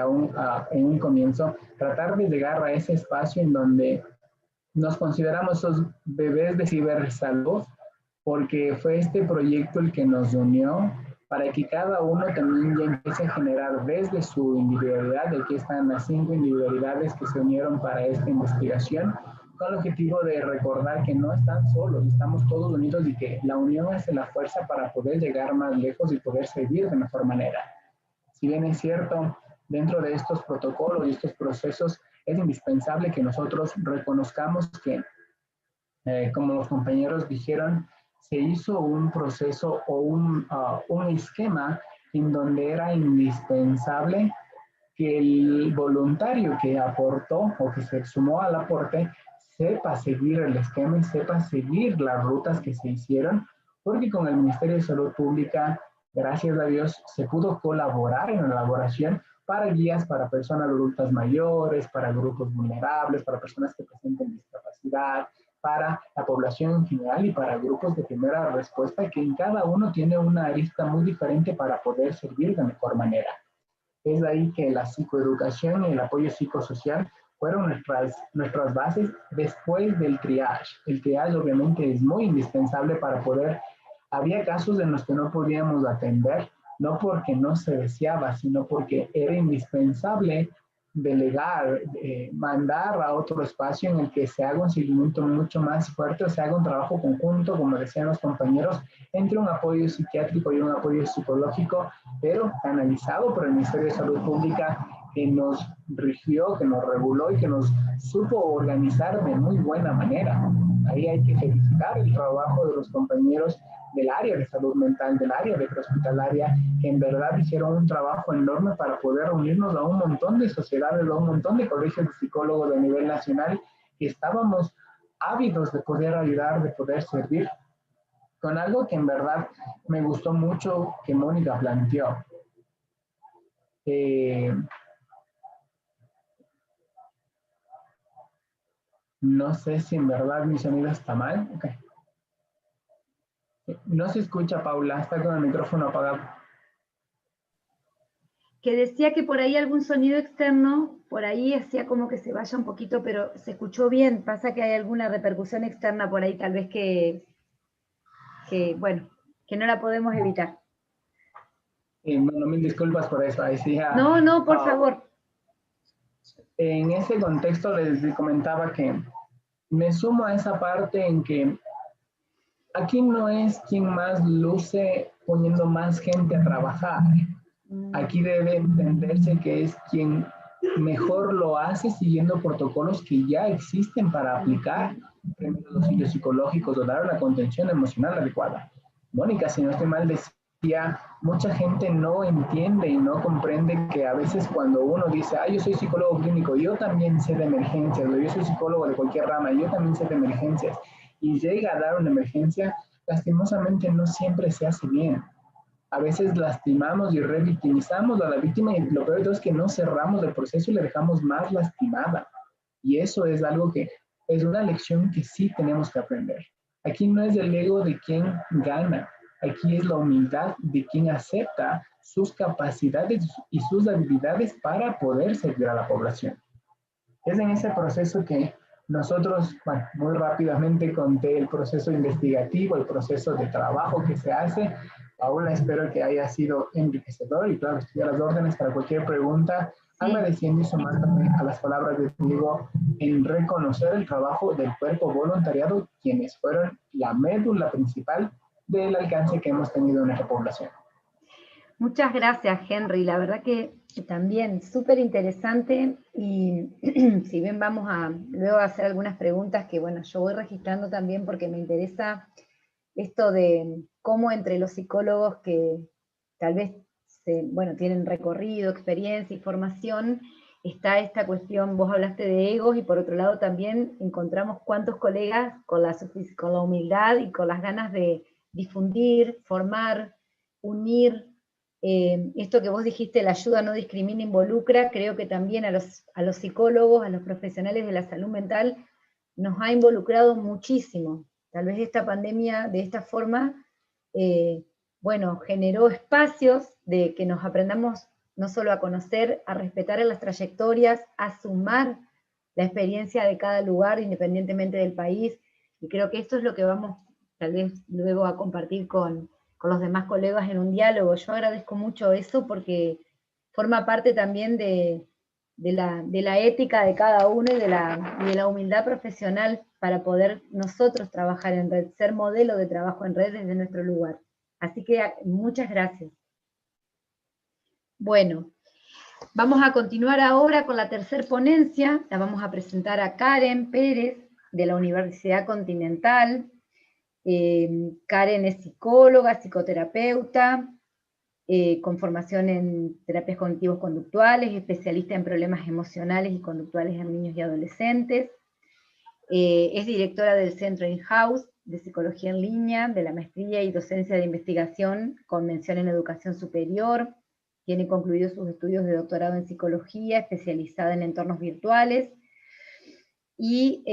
en un comienzo, tratar de llegar a ese espacio en donde nos consideramos esos bebés de cibersalud, porque fue este proyecto el que nos unió para que cada uno también ya empiece a generar desde su individualidad. Aquí están las 5 individualidades que se unieron para esta investigación, con el objetivo de recordar que no están solos, estamos todos unidos y que la unión hace la fuerza para poder llegar más lejos y poder servir de mejor manera. Si bien es cierto, Dentro de estos protocolos y estos procesos es indispensable que nosotros reconozcamos que, como los compañeros dijeron, se hizo un proceso o un esquema en donde era indispensable que el voluntario que aportó o que se sumó al aporte sepa seguir el esquema y sepa seguir las rutas que se hicieron, porque con el Ministerio de Salud Pública, gracias a Dios, se pudo colaborar en la elaboración para guías para personas adultas mayores, para grupos vulnerables, para personas que presenten discapacidad, para la población en general y para grupos de primera respuesta, que en cada uno tiene una arista muy diferente para poder servir de mejor manera. Es ahí que la psicoeducación y el apoyo psicosocial fueron nuestras bases después del triage. El triage obviamente es muy indispensable para poder, había casos en los que no podíamos atender, no porque no se deseaba, sino porque era indispensable delegar, mandar a otro espacio en el que se haga un seguimiento mucho más fuerte, o se haga un trabajo conjunto, como decían los compañeros, entre un apoyo psiquiátrico y un apoyo psicológico, pero canalizado por el Ministerio de Salud Pública, que nos rigió, que nos reguló y que nos supo organizar de muy buena manera. Ahí hay que felicitar el trabajo de los compañeros del área de salud mental, del área de prehospitalaria, que en verdad hicieron un trabajo enorme para poder unirnos a un montón de sociedades, a un montón de colegios de psicólogos de nivel nacional, que estábamos ávidos de poder ayudar, de poder servir, con algo que en verdad me gustó mucho que Mónica planteó. No sé si en verdad mi sonido está mal. Okay. No se escucha, Paula, está con el micrófono apagado. Que decía que por ahí algún sonido externo, por ahí hacía como que se vaya un poquito, pero se escuchó bien. Pasa que hay alguna repercusión externa por ahí, tal vez que bueno, que no la podemos evitar. Bueno, mil disculpas por eso. Ahí sí, No, por favor. En ese contexto les comentaba que me sumo a esa parte en que aquí no es quien más luce poniendo más gente a trabajar. Aquí debe entenderse que es quien mejor lo hace siguiendo protocolos que ya existen para aplicar primeros auxilios psicológicos o dar una contención emocional adecuada. Mónica, si no estoy mal, decía, mucha gente no entiende y no comprende que a veces cuando uno dice, yo soy psicólogo clínico, yo también sé de emergencias, o yo soy psicólogo de cualquier rama, yo también sé de emergencias, y llega a dar una emergencia, lastimosamente no siempre se hace bien. A veces lastimamos y revictimizamos a la víctima, y lo peor de todo es que no cerramos el proceso y le dejamos más lastimada. Y eso es algo que es una lección que sí tenemos que aprender. Aquí no es el ego de quien gana, aquí es la humildad de quien acepta sus capacidades y sus habilidades para poder servir a la población. Es en ese proceso que nosotros, bueno, muy rápidamente conté el proceso investigativo, el proceso de trabajo que se hace. Paula, espero que haya sido enriquecedor y claro, estoy a las órdenes para cualquier pregunta, agradeciendo y sumándome a las palabras de Diego en reconocer el trabajo del cuerpo voluntariado, quienes fueron la médula principal del alcance que hemos tenido en nuestra población. Muchas gracias, Henry. La verdad que también súper interesante y si bien vamos a luego a hacer algunas preguntas que, bueno, yo voy registrando también porque me interesa esto de cómo entre los psicólogos que tal vez tienen recorrido, experiencia y formación, está esta cuestión, vos hablaste de egos y por otro lado también encontramos cuántos colegas con la humildad y con las ganas de difundir, formar, unir. Esto que vos dijiste, la ayuda no discrimina, involucra, creo que también a los psicólogos, a los profesionales de la salud mental, nos ha involucrado muchísimo. Tal vez esta pandemia, de esta forma, generó espacios de que nos aprendamos no solo a conocer, a respetar en las trayectorias, a sumar la experiencia de cada lugar, independientemente del país, y creo que esto es lo que vamos tal vez luego a compartir con los demás colegas en un diálogo. Yo agradezco mucho eso porque forma parte también de la ética de cada uno y de la humildad profesional para poder nosotros trabajar en red, ser modelo de trabajo en red desde nuestro lugar. Así que muchas gracias. Bueno, Vamos a continuar ahora con la tercera ponencia. La vamos a presentar a Karen Pérez, de la Universidad Continental. Karen es psicóloga, psicoterapeuta, con formación en terapias cognitivos conductuales, especialista en problemas emocionales y conductuales en niños y adolescentes. Es directora del Centro In-House de Psicología en Línea, de la Maestría y Docencia de Investigación con mención en Educación Superior. Tiene concluidos sus estudios de doctorado en Psicología, especializada en entornos virtuales, y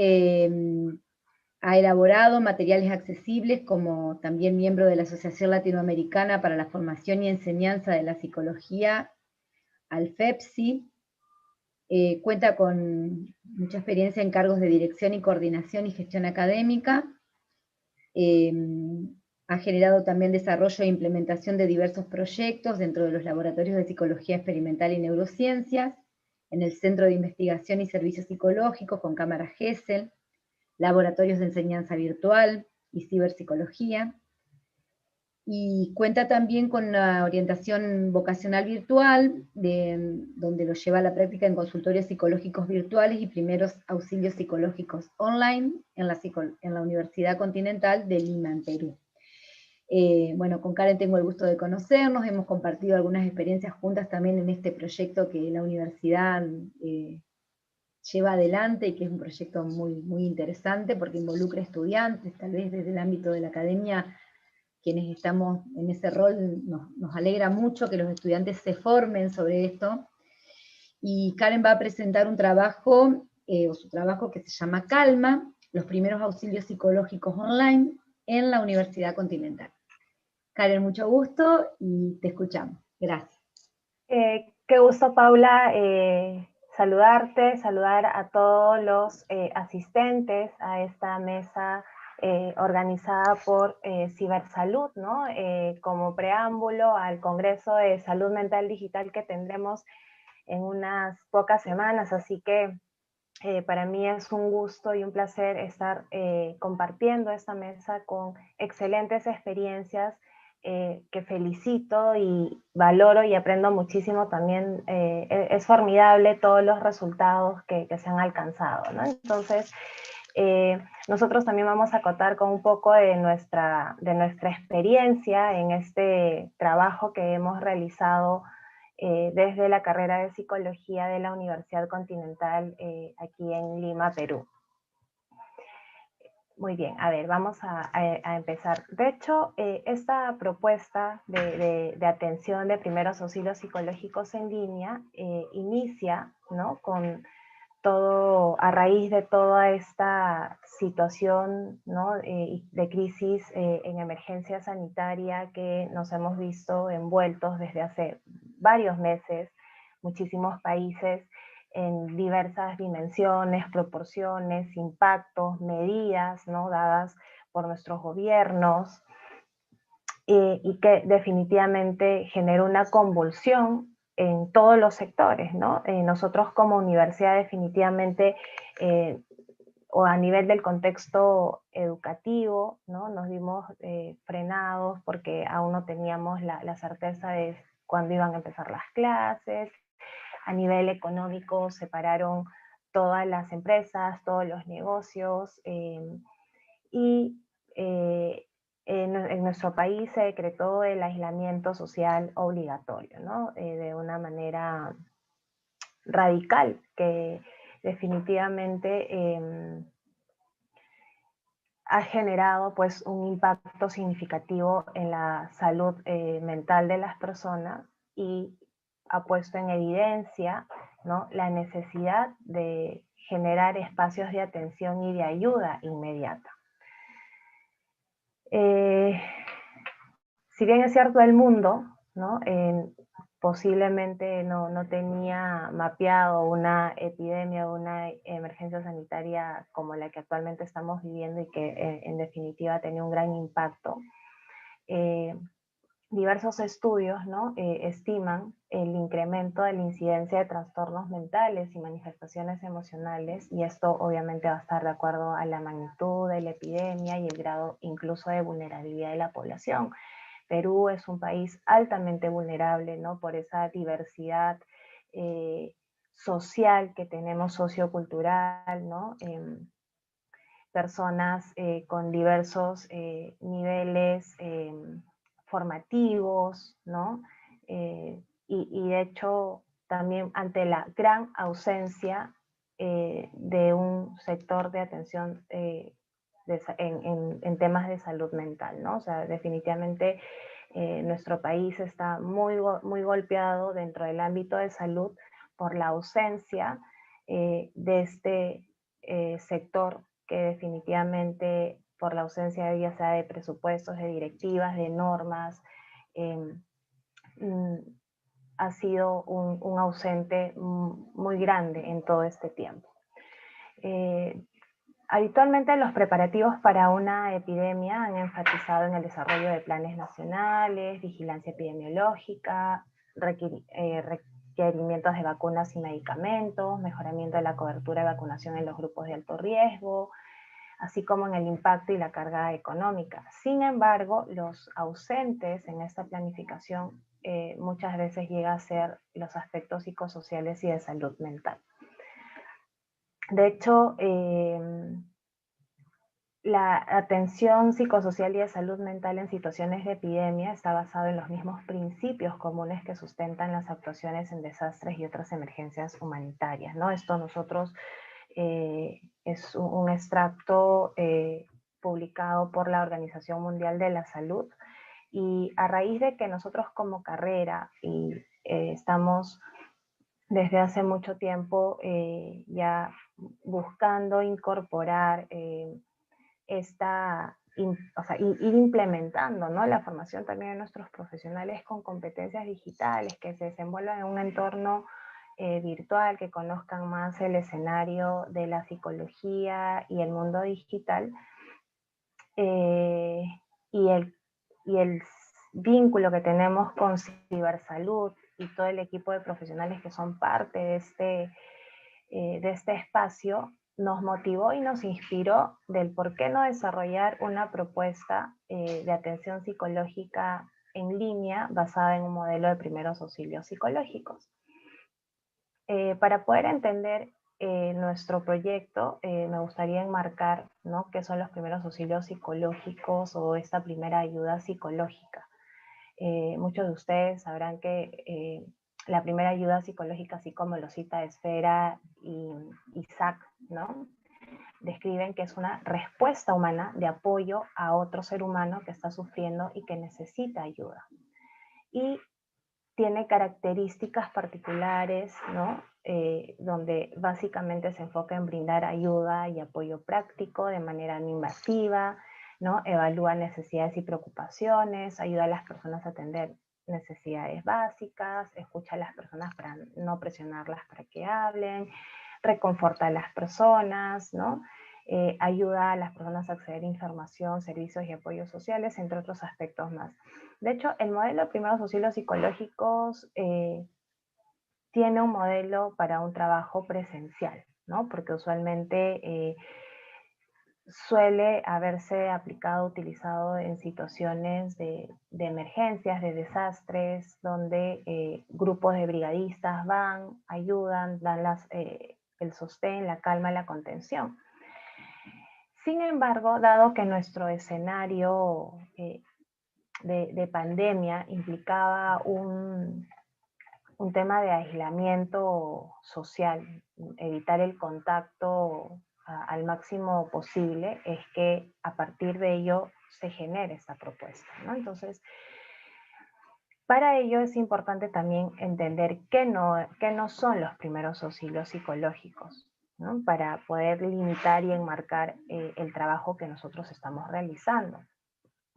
ha elaborado materiales accesibles, como también miembro de la Asociación Latinoamericana para la Formación y Enseñanza de la Psicología, ALFEPSI. Cuenta con mucha experiencia en cargos de dirección y coordinación y gestión académica. Ha generado también desarrollo e implementación de diversos proyectos dentro de los laboratorios de psicología experimental y neurociencias, en el Centro de Investigación y Servicios Psicológicos con Cámara Gesell, laboratorios de enseñanza virtual y ciberpsicología. Y cuenta también con una orientación vocacional virtual, donde lo lleva a la práctica en consultorios psicológicos virtuales y primeros auxilios psicológicos online en la Universidad Continental de Lima, en Perú. Bueno, con Karen tengo el gusto de conocernos, hemos compartido algunas experiencias juntas también en este proyecto que la universidad lleva adelante, y que es un proyecto muy, muy interesante porque involucra estudiantes, tal vez desde el ámbito de la academia. Quienes estamos en ese rol, nos alegra mucho que los estudiantes se formen sobre esto. Y Karen va a presentar un trabajo, o su trabajo, que se llama Calma, los primeros auxilios psicológicos online en la Universidad Continental. Karen, mucho gusto y te escuchamos. Gracias. Qué gusto, Paula, saludarte, saludar a todos los asistentes a esta mesa organizada por Cibersalud, ¿no? Como preámbulo al Congreso de Salud Mental Digital que tendremos en unas pocas semanas, así que para mí es un gusto y un placer estar compartiendo esta mesa con excelentes experiencias que felicito y valoro y aprendo muchísimo también. Es formidable todos los resultados que se han alcanzado, ¿no? Entonces, nosotros también vamos a contar con un poco de nuestra experiencia en este trabajo que hemos realizado desde la carrera de Psicología de la Universidad Continental aquí en Lima, Perú. Muy bien, a ver, vamos a empezar. De hecho, esta propuesta de atención de primeros auxilios psicológicos en línea inicia, ¿no?, con todo, a raíz de toda esta situación, ¿no?, de crisis en emergencia sanitaria que nos hemos visto envueltos desde hace varios meses, muchísimos países en diversas dimensiones, proporciones, impactos, medidas, ¿no?, dadas por nuestros gobiernos, y que definitivamente generó una convulsión en todos los sectores, ¿no? Nosotros como universidad definitivamente, o a nivel del contexto educativo, ¿no?, nos vimos frenados porque aún no teníamos la certeza de cuándo iban a empezar las clases. A nivel económico se pararon todas las empresas, todos los negocios, y en nuestro país se decretó el aislamiento social obligatorio, ¿no? De una manera radical, que definitivamente ha generado pues un impacto significativo en la salud mental de las personas, y ha puesto en evidencia, ¿no?, la necesidad de generar espacios de atención y de ayuda inmediata. Si bien es cierto, el mundo, ¿no?, posiblemente no tenía mapeado una epidemia o una emergencia sanitaria como la que actualmente estamos viviendo, y que en definitiva tenía un gran impacto. Diversos estudios, ¿no?, estiman el incremento de la incidencia de trastornos mentales y manifestaciones emocionales, y esto obviamente va a estar de acuerdo a la magnitud de la epidemia y el grado incluso de vulnerabilidad de la población. Perú es un país altamente vulnerable, ¿no?, por esa diversidad social que tenemos, sociocultural, ¿no? Personas con diversos niveles formativos, ¿no? Y de hecho también ante la gran ausencia de un sector de atención en temas de salud mental, ¿no? O sea, definitivamente nuestro país está muy golpeado dentro del ámbito de salud por la ausencia de este sector que definitivamente por la ausencia ya sea de presupuestos, de directivas, de normas, ha sido un ausente muy grande en todo este tiempo. Habitualmente los preparativos para una epidemia han enfatizado en el desarrollo de planes nacionales, vigilancia epidemiológica, requerimientos de vacunas y medicamentos, mejoramiento de la cobertura de vacunación en los grupos de alto riesgo, así como en el impacto y la carga económica. Sin embargo, los ausentes en esta planificación muchas veces llega a ser los aspectos psicosociales y de salud mental. De hecho, la atención psicosocial y de salud mental en situaciones de epidemia está basado en los mismos principios comunes que sustentan las actuaciones en desastres y otras emergencias humanitarias, ¿no? Esto nosotros es un extracto publicado por la Organización Mundial de la Salud, y a raíz de que nosotros como carrera estamos desde hace mucho tiempo ya buscando incorporar ir implementando, ¿no? La formación también de nuestros profesionales con competencias digitales, que se desenvuelvan en un entorno virtual, que conozcan más el escenario de la psicología y el mundo digital, y el vínculo que tenemos con Cibersalud y todo el equipo de profesionales que son parte de este espacio, nos motivó y nos inspiró del por qué no desarrollar una propuesta de atención psicológica en línea basada en un modelo de primeros auxilios psicológicos. Para poder entender nuestro proyecto, me gustaría enmarcar, ¿no?, qué son los primeros auxilios psicológicos o esta primera ayuda psicológica. Muchos de ustedes sabrán que la primera ayuda psicológica, así como lo cita Esfera y Isaac, ¿no?, describen que es una respuesta humana de apoyo a otro ser humano que está sufriendo y que necesita ayuda. Y tiene características particulares, ¿no?, donde básicamente se enfoca en brindar ayuda y apoyo práctico de manera no invasiva, ¿no? Evalúa necesidades y preocupaciones, ayuda a las personas a atender necesidades básicas, escucha a las personas para no presionarlas para que hablen, reconforta a las personas, ¿no? Ayuda a las personas a acceder a información, servicios y apoyos sociales, entre otros aspectos más. De hecho, el modelo de primeros auxilios psicológicos tiene un modelo para un trabajo presencial, ¿no? Porque usualmente suele haberse aplicado, utilizado en situaciones de emergencias, de desastres, donde grupos de brigadistas van, ayudan, dan el sostén, la calma, la contención. Sin embargo, dado que nuestro escenario de pandemia implicaba un tema de aislamiento social, evitar el contacto al máximo posible, es que a partir de ello se genera esta propuesta, ¿no? Entonces, para ello es importante también entender qué no son los primeros auxilios psicológicos, ¿no?, para poder limitar y enmarcar el trabajo que nosotros estamos realizando.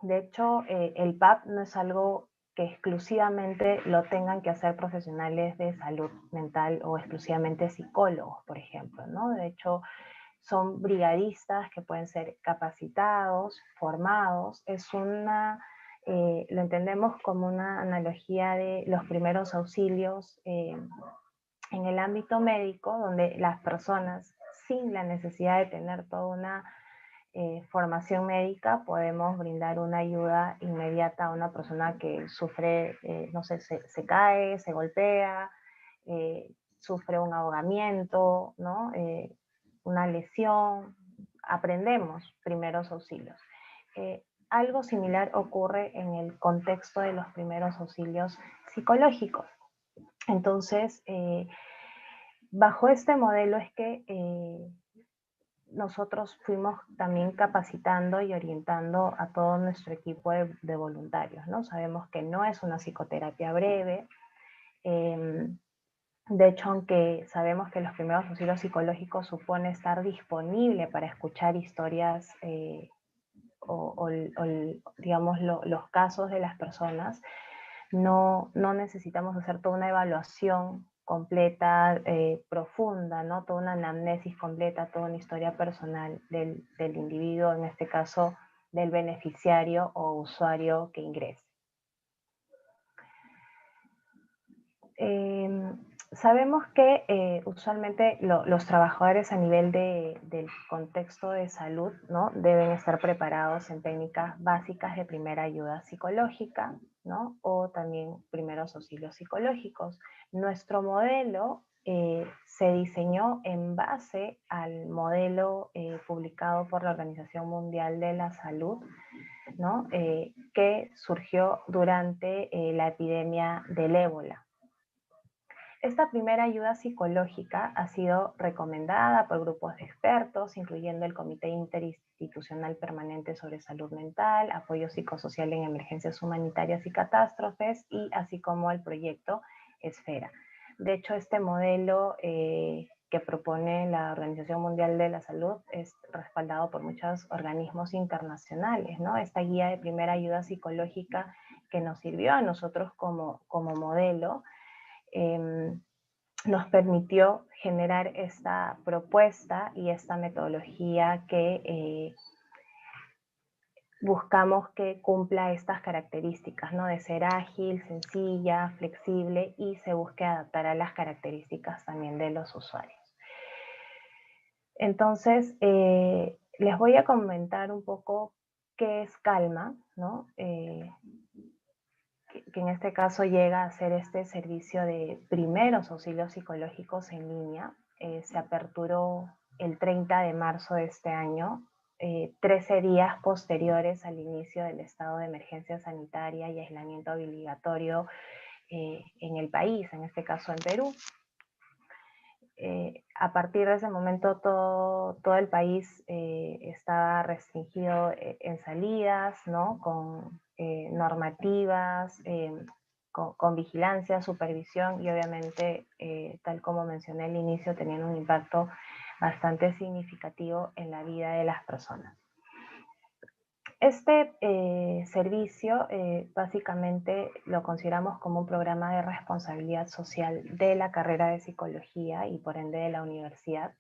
De hecho, el PAP no es algo que exclusivamente lo tengan que hacer profesionales de salud mental o exclusivamente psicólogos, por ejemplo, ¿no? De hecho, son brigadistas que pueden ser capacitados, formados. Lo entendemos como una analogía de los primeros auxilios en el ámbito médico, donde las personas, sin la necesidad de tener toda una formación médica, podemos brindar una ayuda inmediata a una persona que sufre, no sé, se cae, se golpea, sufre un ahogamiento, ¿no? Una lesión, aprendemos primeros auxilios. Algo similar ocurre en el contexto de los primeros auxilios psicológicos. Entonces, bajo este modelo es que nosotros fuimos también capacitando y orientando a todo nuestro equipo de voluntarios, ¿no? Sabemos que no es una psicoterapia breve. De hecho, aunque sabemos que los primeros auxilios psicológicos supone estar disponible para escuchar historias digamos, los casos de las personas, no necesitamos hacer toda una evaluación completa, profunda, ¿no? Toda una anamnesis completa, toda una historia personal del individuo, en este caso del beneficiario o usuario que ingrese. Sabemos que usualmente los trabajadores a nivel del contexto de salud, ¿no? Deben estar preparados en técnicas básicas de primera ayuda psicológica, ¿no? O también primeros auxilios psicológicos. Nuestro modelo se diseñó en base al modelo publicado por la Organización Mundial de la Salud, ¿no? Que surgió durante la epidemia del ébola. Esta primera ayuda psicológica ha sido recomendada por grupos de expertos, incluyendo el Comité Interinstitucional Permanente sobre Salud Mental, Apoyo Psicosocial en Emergencias Humanitarias y Catástrofes, y así como el proyecto Esfera. De hecho, este modelo que propone la Organización Mundial de la Salud es respaldado por muchos organismos internacionales, ¿no? Esta guía de primera ayuda psicológica que nos sirvió a nosotros como modelo, nos permitió generar esta propuesta y esta metodología que buscamos que cumpla estas características, ¿no? De ser ágil, sencilla, flexible, y se busque adaptar a las características también de los usuarios. Entonces, les voy a comentar un poco qué es Calma, ¿no? Que en este caso llega a ser este servicio de primeros auxilios psicológicos en línea. Se aperturó el 30 de marzo de este año, 13 días posteriores al inicio del estado de emergencia sanitaria y aislamiento obligatorio en el país, en este caso en Perú. A partir de ese momento todo el país estaba restringido en salidas, ¿no? Con normativas, con vigilancia, supervisión y obviamente, tal como mencioné al inicio, teniendo un impacto bastante significativo en la vida de las personas. Este servicio básicamente lo consideramos como un programa de responsabilidad social de la carrera de psicología y por ende de la universidad,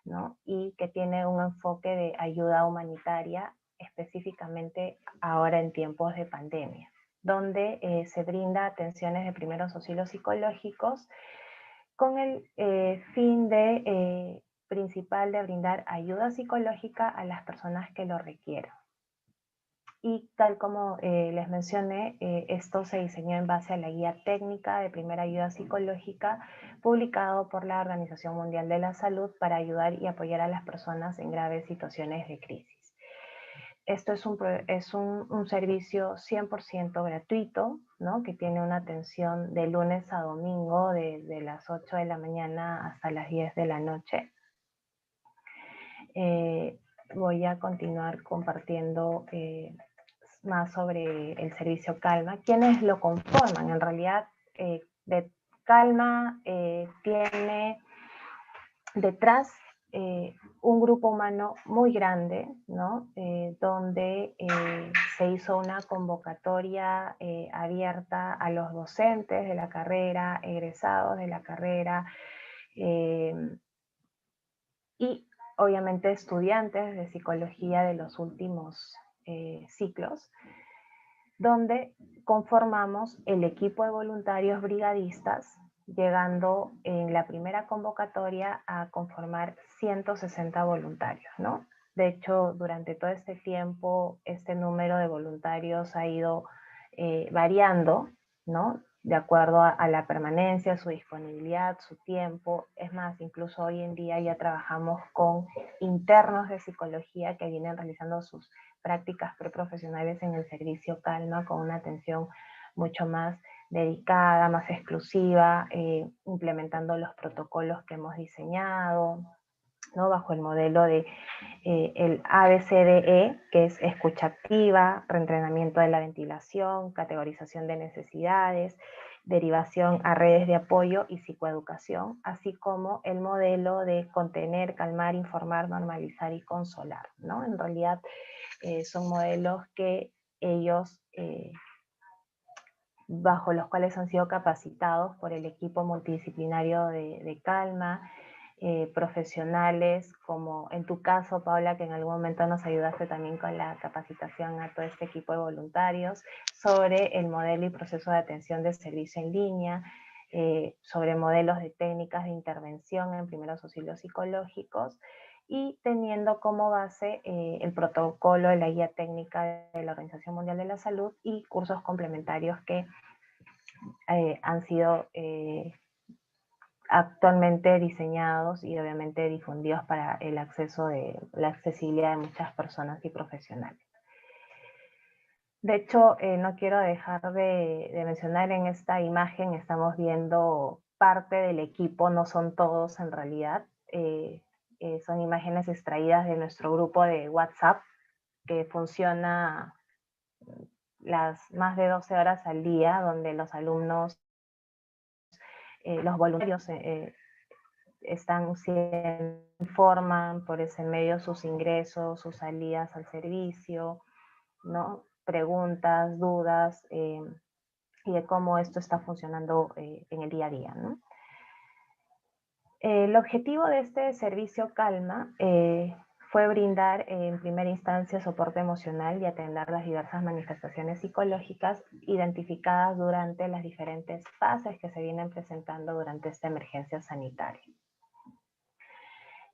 ¿no? Y que tiene un enfoque de ayuda humanitaria específicamente ahora en tiempos de pandemia, donde se brinda atenciones de primeros auxilios psicológicos con el fin principal de brindar ayuda psicológica a las personas que lo requieran. Y tal como les mencioné, esto se diseñó en base a la guía técnica de primera ayuda psicológica publicado por la Organización Mundial de la Salud para ayudar y apoyar a las personas en graves situaciones de crisis. Esto es un servicio 100% gratuito, ¿no? Que tiene una atención de lunes a domingo de las 8 de la mañana hasta las 10 de la noche. Voy a continuar compartiendo más sobre el servicio Calma. ¿Quiénes lo conforman? En realidad, de Calma tiene detrás un grupo humano muy grande, ¿no? Donde se hizo una convocatoria abierta a los docentes de la carrera, egresados de la carrera, y obviamente estudiantes de psicología de los últimos ciclos, donde conformamos el equipo de voluntarios brigadistas, llegando en la primera convocatoria a conformar 160 voluntarios, ¿no? De hecho, durante todo este tiempo, este número de voluntarios ha ido variando, ¿no? de acuerdo a la permanencia, su disponibilidad, su tiempo. Es más, incluso hoy en día ya trabajamos con internos de psicología que vienen realizando sus prácticas preprofesionales en el servicio Calma con una atención mucho más dedicada, más exclusiva, implementando los protocolos que hemos diseñado, ¿no? Bajo el modelo de el ABCDE, que es escucha activa, reentrenamiento de la ventilación, categorización de necesidades, derivación a redes de apoyo y psicoeducación, así como el modelo de contener, calmar, informar, normalizar y consolar, ¿no? En realidad son modelos que ellos, bajo los cuales han sido capacitados por el equipo multidisciplinario de Calma, profesionales, como en tu caso, Paula, que en algún momento nos ayudaste también con la capacitación a todo este equipo de voluntarios, sobre el modelo y proceso de atención de servicio en línea, sobre modelos de técnicas de intervención en primeros auxilios psicológicos, y teniendo como base el protocolo de la guía técnica de la Organización Mundial de la Salud y cursos complementarios que han sido actualmente diseñados y obviamente difundidos para el acceso de la accesibilidad de muchas personas y profesionales. De hecho, no quiero dejar de mencionar en esta imagen, estamos viendo parte del equipo, no son todos en realidad, son imágenes extraídas de nuestro grupo de WhatsApp que funciona las más de 12 horas al día, donde los alumnos, los voluntarios se informan por ese medio sus ingresos, sus salidas al servicio, ¿no? Preguntas, dudas, y de cómo esto está funcionando en el día a día, ¿no? El objetivo de este servicio Calma fue brindar en primera instancia soporte emocional y atender las diversas manifestaciones psicológicas identificadas durante las diferentes fases que se vienen presentando durante esta emergencia sanitaria.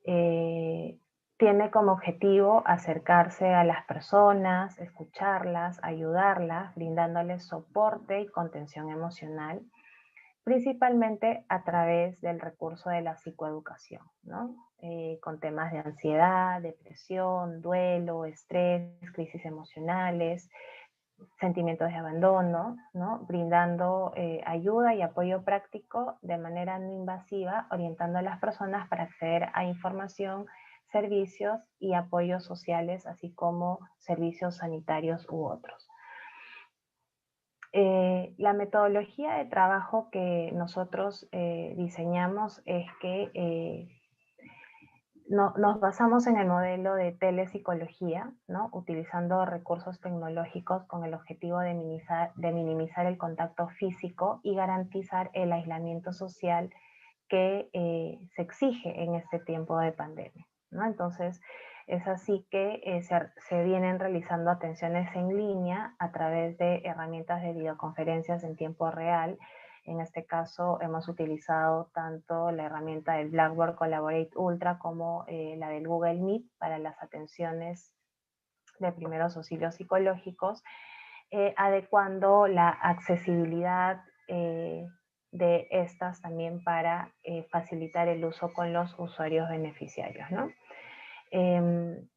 Tiene como objetivo acercarse a las personas, escucharlas, ayudarlas, brindándoles soporte y contención emocional, principalmente a través del recurso de la psicoeducación, ¿no? Con temas de ansiedad, depresión, duelo, estrés, crisis emocionales, sentimientos de abandono, ¿no? Brindando ayuda y apoyo práctico de manera no invasiva, orientando a las personas para acceder a información, servicios y apoyos sociales, así como servicios sanitarios u otros. La metodología de trabajo que nosotros diseñamos es que nos basamos en el modelo de telepsicología, ¿no? Utilizando recursos tecnológicos con el objetivo de minimizar el contacto físico y garantizar el aislamiento social que se exige en este tiempo de pandemia, ¿no? Entonces, es así que se vienen realizando atenciones en línea a través de herramientas de videoconferencias en tiempo real. En este caso hemos utilizado tanto la herramienta del Blackboard Collaborate Ultra como la del Google Meet para las atenciones de primeros auxilios psicológicos, adecuando la accesibilidad de estas también para facilitar el uso con los usuarios beneficiarios, ¿no? En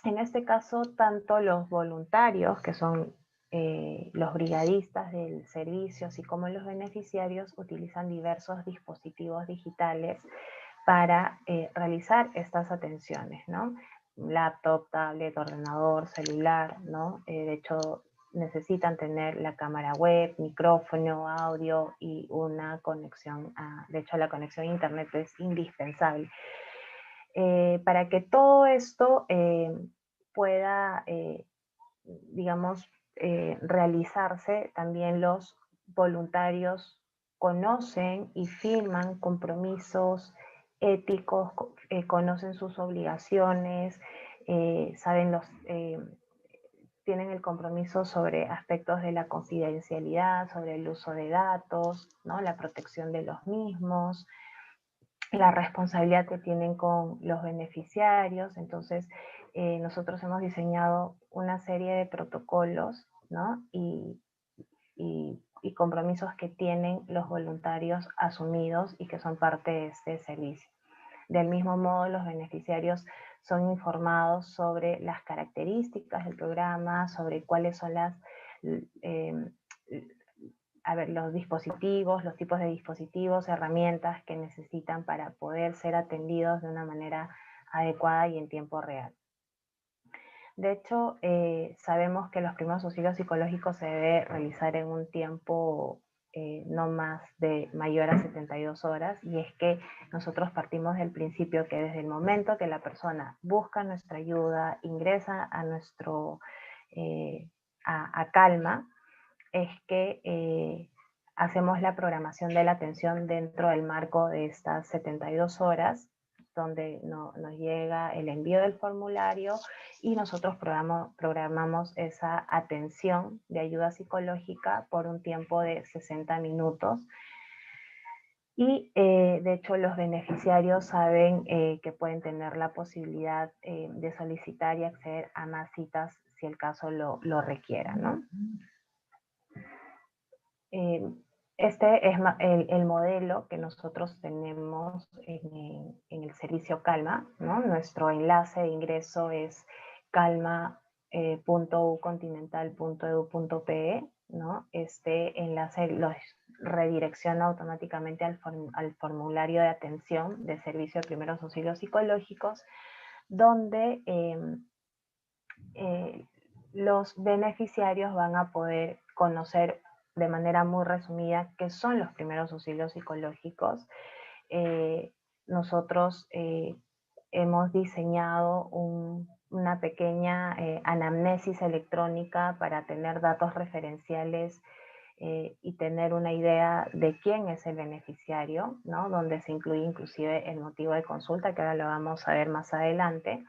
este caso, tanto los voluntarios, que son los brigadistas del servicio, así como los beneficiarios, utilizan diversos dispositivos digitales para realizar estas atenciones, ¿no? Laptop, tablet, ordenador, celular, ¿no? De hecho, necesitan tener la cámara web, micrófono, audio y una conexión, de hecho la conexión a internet es indispensable. Para que todo esto pueda, digamos, realizarse, también los voluntarios conocen y firman compromisos éticos, conocen sus obligaciones, saben tienen el compromiso sobre aspectos de la confidencialidad, sobre el uso de datos, ¿no? La protección de los mismos, la responsabilidad que tienen con los beneficiarios. Entonces, nosotros hemos diseñado una serie de protocolos, ¿no? Y y compromisos que tienen los voluntarios asumidos y que son parte de este servicio. Del mismo modo, los beneficiarios son informados sobre las características del programa, sobre cuáles son los dispositivos, los tipos de dispositivos, herramientas que necesitan para poder ser atendidos de una manera adecuada y en tiempo real. De hecho, sabemos que los primeros auxilios psicológicos se debe realizar en un tiempo no más de mayor a 72 horas, y es que nosotros partimos del principio que desde el momento que la persona busca nuestra ayuda, ingresa a a Calma, es que hacemos la programación de la atención dentro del marco de estas 72 horas, donde nos llega el envío del formulario y nosotros programamos esa atención de ayuda psicológica por un tiempo de 60 minutos. Y de hecho los beneficiarios saben que pueden tener la posibilidad de solicitar y acceder a más citas si el caso lo requiera, ¿no? Este es el modelo que nosotros tenemos en el servicio Calma, ¿no? Nuestro enlace de ingreso es calma.ucontinental.edu.pe, ¿no? Este enlace los redirecciona automáticamente al formulario de atención de servicio de primeros auxilios psicológicos, donde los beneficiarios van a poder conocer de manera muy resumida qué son los primeros auxilios psicológicos. Nosotros hemos diseñado una pequeña anamnesis electrónica para tener datos referenciales y tener una idea de quién es el beneficiario, ¿no? Donde se incluye inclusive el motivo de consulta, que ahora lo vamos a ver más adelante.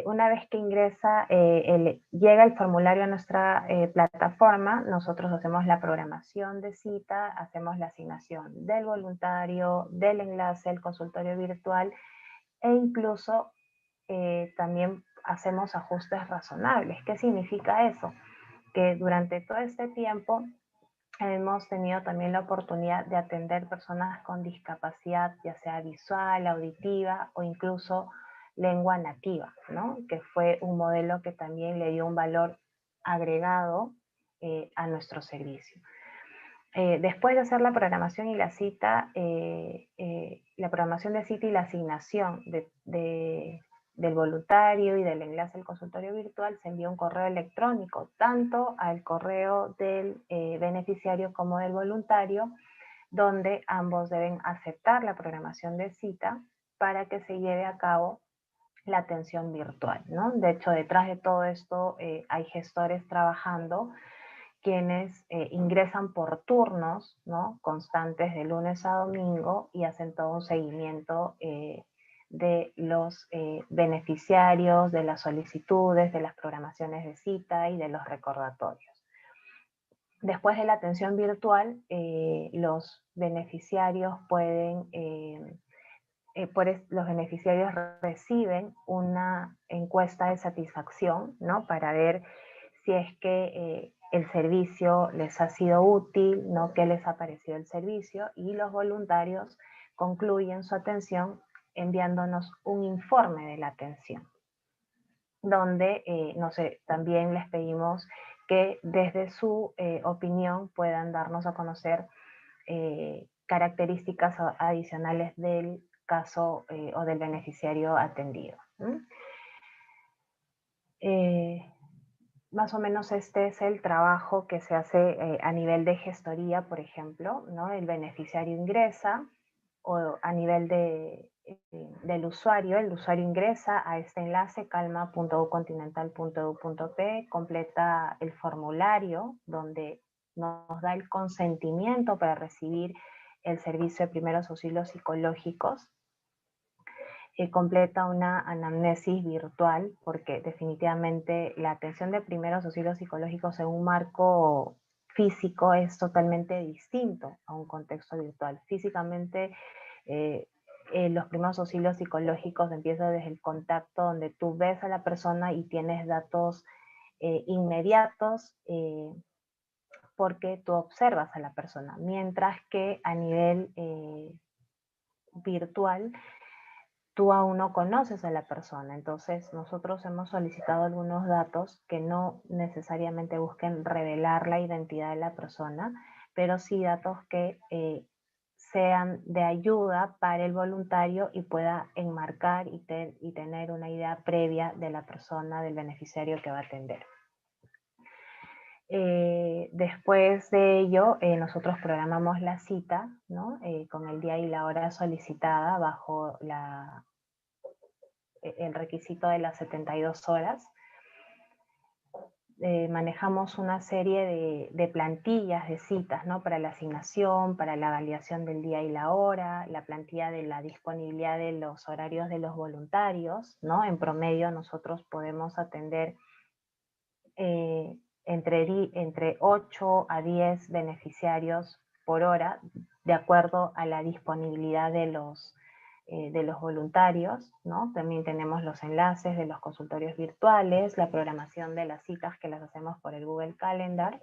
Una vez que ingresa, llega el formulario a nuestra plataforma, nosotros hacemos la programación de cita, hacemos la asignación del voluntario, del enlace, el consultorio virtual, e incluso también hacemos ajustes razonables. ¿Qué significa eso? Que durante todo este tiempo hemos tenido también la oportunidad de atender personas con discapacidad, ya sea visual, auditiva o incluso lengua nativa, ¿no? Que fue un modelo que también le dio un valor agregado a nuestro servicio. Después de hacer la programación y la cita, la programación de cita y la asignación del voluntario y del enlace al consultorio virtual, se envía un correo electrónico, tanto al correo del beneficiario como del voluntario, donde ambos deben aceptar la programación de cita para que se lleve a cabo la atención virtual, ¿no? De hecho, detrás de todo esto hay gestores trabajando, quienes ingresan por turnos, ¿no? Constantes de lunes a domingo, y hacen todo un seguimiento de los beneficiarios, de las solicitudes, de las programaciones de cita y de los recordatorios. Después de la atención virtual, los beneficiarios los beneficiarios reciben una encuesta de satisfacción, ¿no? Para ver si es que el servicio les ha sido útil, ¿no? Qué les ha parecido el servicio, y los voluntarios concluyen su atención enviándonos un informe de la atención, donde también les pedimos que desde su opinión puedan darnos a conocer características adicionales del caso o del beneficiario atendido. Más o menos este es el trabajo que se hace a nivel de gestoría, por ejemplo, ¿no? El beneficiario ingresa, o a nivel del usuario, el usuario ingresa a este enlace calma.ucontinental.edu.pe, completa el formulario donde nos da el consentimiento para recibir el servicio de primeros auxilios psicológicos, completa una anamnesis virtual, porque definitivamente la atención de primeros auxilios psicológicos en un marco físico es totalmente distinto a un contexto virtual. Físicamente, los primeros auxilios psicológicos empiezan desde el contacto, donde tú ves a la persona y tienes datos inmediatos porque tú observas a la persona, mientras que a nivel virtual tú aún no conoces a la persona. Entonces nosotros hemos solicitado algunos datos que no necesariamente busquen revelar la identidad de la persona, pero sí datos que sean de ayuda para el voluntario y pueda enmarcar y tener una idea previa de la persona, del beneficiario que va a atender. Después de ello, nosotros programamos la cita, ¿no? Con el día y la hora solicitada bajo el requisito de las 72 horas. Manejamos una serie de plantillas de citas, ¿no? Para la asignación, para la validación del día y la hora, la plantilla de la disponibilidad de los horarios de los voluntarios, ¿no? En promedio nosotros podemos atender entre 8 a 10 beneficiarios por hora, de acuerdo a la disponibilidad de los voluntarios, ¿no? También tenemos los enlaces de los consultorios virtuales, la programación de las citas que las hacemos por el Google Calendar,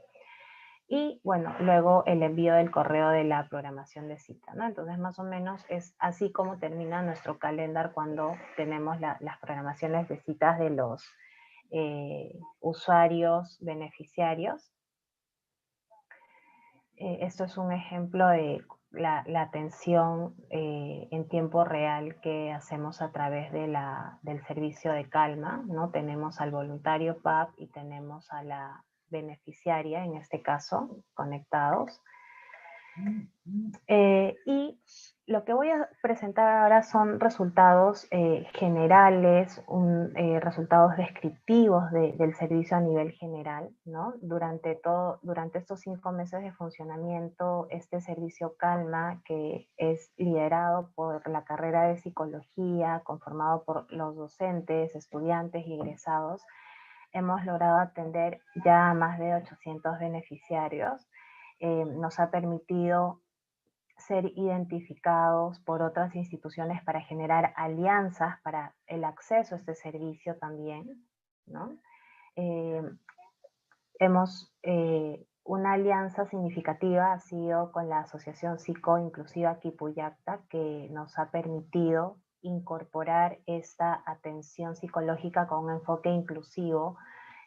y bueno, luego el envío del correo de la programación de cita, ¿no? Entonces más o menos es así como termina nuestro calendar cuando tenemos las programaciones de citas de los usuarios beneficiarios. Esto es un ejemplo de la atención en tiempo real que hacemos a través del servicio de Calma, ¿no? Tenemos al voluntario PAP y tenemos a la beneficiaria, en este caso, conectados. Y lo que voy a presentar ahora son resultados generales, resultados descriptivos del servicio a nivel general, ¿no? Durante estos 5 meses de funcionamiento, este servicio Calma, que es liderado por la carrera de psicología, conformado por los docentes, estudiantes y egresados, hemos logrado atender ya a más de 800 beneficiarios. Nos ha permitido ser identificados por otras instituciones para generar alianzas para el acceso a este servicio también, ¿no? Una alianza significativa ha sido con la Asociación Psicoinclusiva Quipuyacta, que nos ha permitido incorporar esta atención psicológica con un enfoque inclusivo,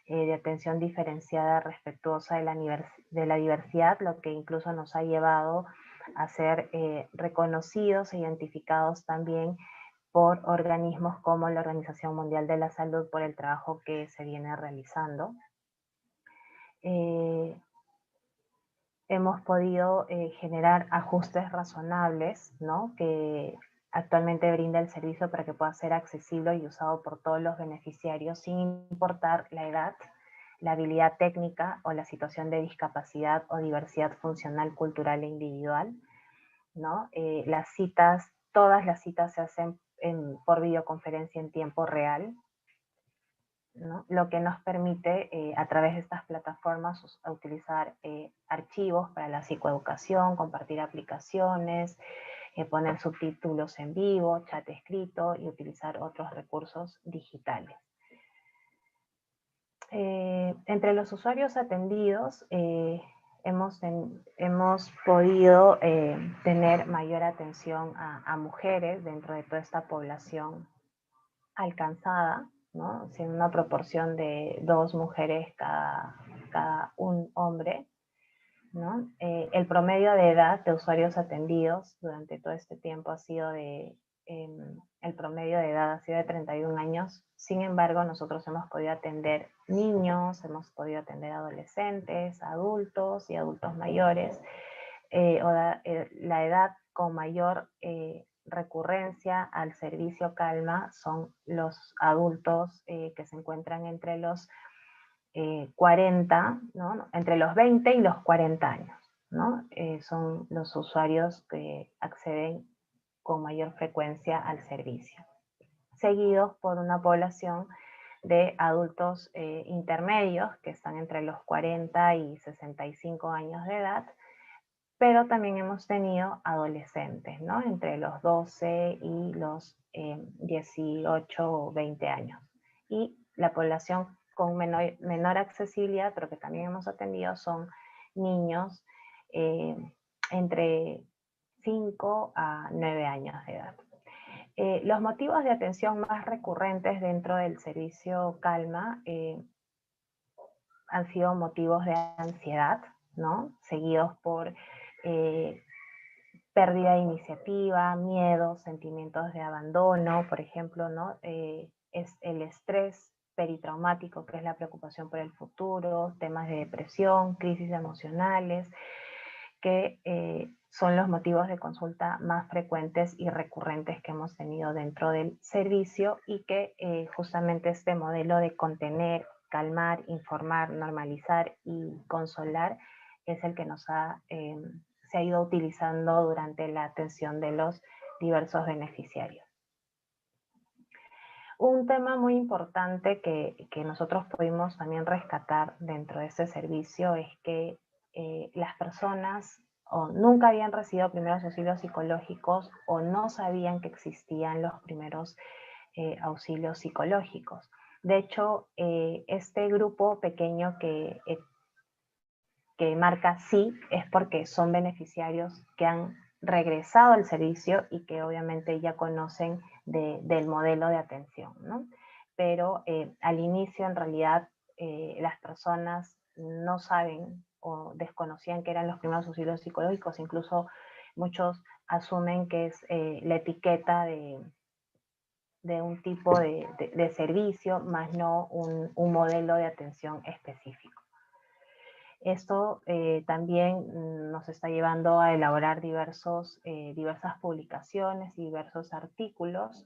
de atención diferenciada, respetuosa de la diversidad, lo que incluso nos ha llevado a ser reconocidos e identificados también por organismos como la Organización Mundial de la Salud por el trabajo que se viene realizando. Hemos podido generar ajustes razonables, ¿no? Que actualmente brinda el servicio para que pueda ser accesible y usado por todos los beneficiarios sin importar la edad, la habilidad técnica o la situación de discapacidad o diversidad funcional, cultural e individual, ¿no? Todas las citas se hacen por videoconferencia en tiempo real, ¿no? Lo que nos permite a través de estas plataformas utilizar archivos para la psicoeducación, compartir aplicaciones, poner subtítulos en vivo, chat escrito y utilizar otros recursos digitales. Entre los usuarios atendidos hemos podido tener mayor atención a mujeres dentro de toda esta población alcanzada, ¿no? Sin una proporción de 2 mujeres cada un hombre, ¿no? El promedio de edad de usuarios atendidos durante todo este tiempo ha sido el promedio de edad ha sido de 31 años. Sin embargo, nosotros hemos podido atender niños, hemos podido atender adolescentes, adultos y adultos mayores. La edad con mayor recurrencia al servicio Calma son los adultos que se encuentran entre los 40, ¿no? Entre los 20 y los 40 años, ¿no? Son los usuarios que acceden con mayor frecuencia al servicio, seguidos por una población de adultos intermedios que están entre los 40 y 65 años de edad, pero también hemos tenido adolescentes, ¿no? Entre los 12 y los 18 o 20 años. Y la población con menor accesibilidad, pero que también hemos atendido, son niños entre 5 a 9 años de edad. Los motivos de atención más recurrentes dentro del servicio Calma han sido motivos de ansiedad, ¿no? Seguidos por pérdida de iniciativa, miedo, sentimientos de abandono, por ejemplo, ¿no? Es el estrés peritraumático, que es la preocupación por el futuro, temas de depresión, crisis emocionales, que son los motivos de consulta más frecuentes y recurrentes que hemos tenido dentro del servicio, y que justamente este modelo de contener, calmar, informar, normalizar y consolar es el que se ha ido utilizando durante la atención de los diversos beneficiarios. Un tema muy importante que nosotros pudimos también rescatar dentro de este servicio es que las personas o nunca habían recibido primeros auxilios psicológicos o no sabían que existían los primeros auxilios psicológicos. De hecho, este grupo pequeño que marca sí es porque son beneficiarios que han regresado al servicio y que obviamente ya conocen del modelo de atención, ¿no? Pero al inicio, en realidad, las personas no saben o desconocían que eran los primeros auxilios psicológicos. Incluso muchos asumen que es la etiqueta de un tipo de servicio, más no un modelo de atención específico. Esto también nos está llevando a elaborar diversas publicaciones y diversos artículos.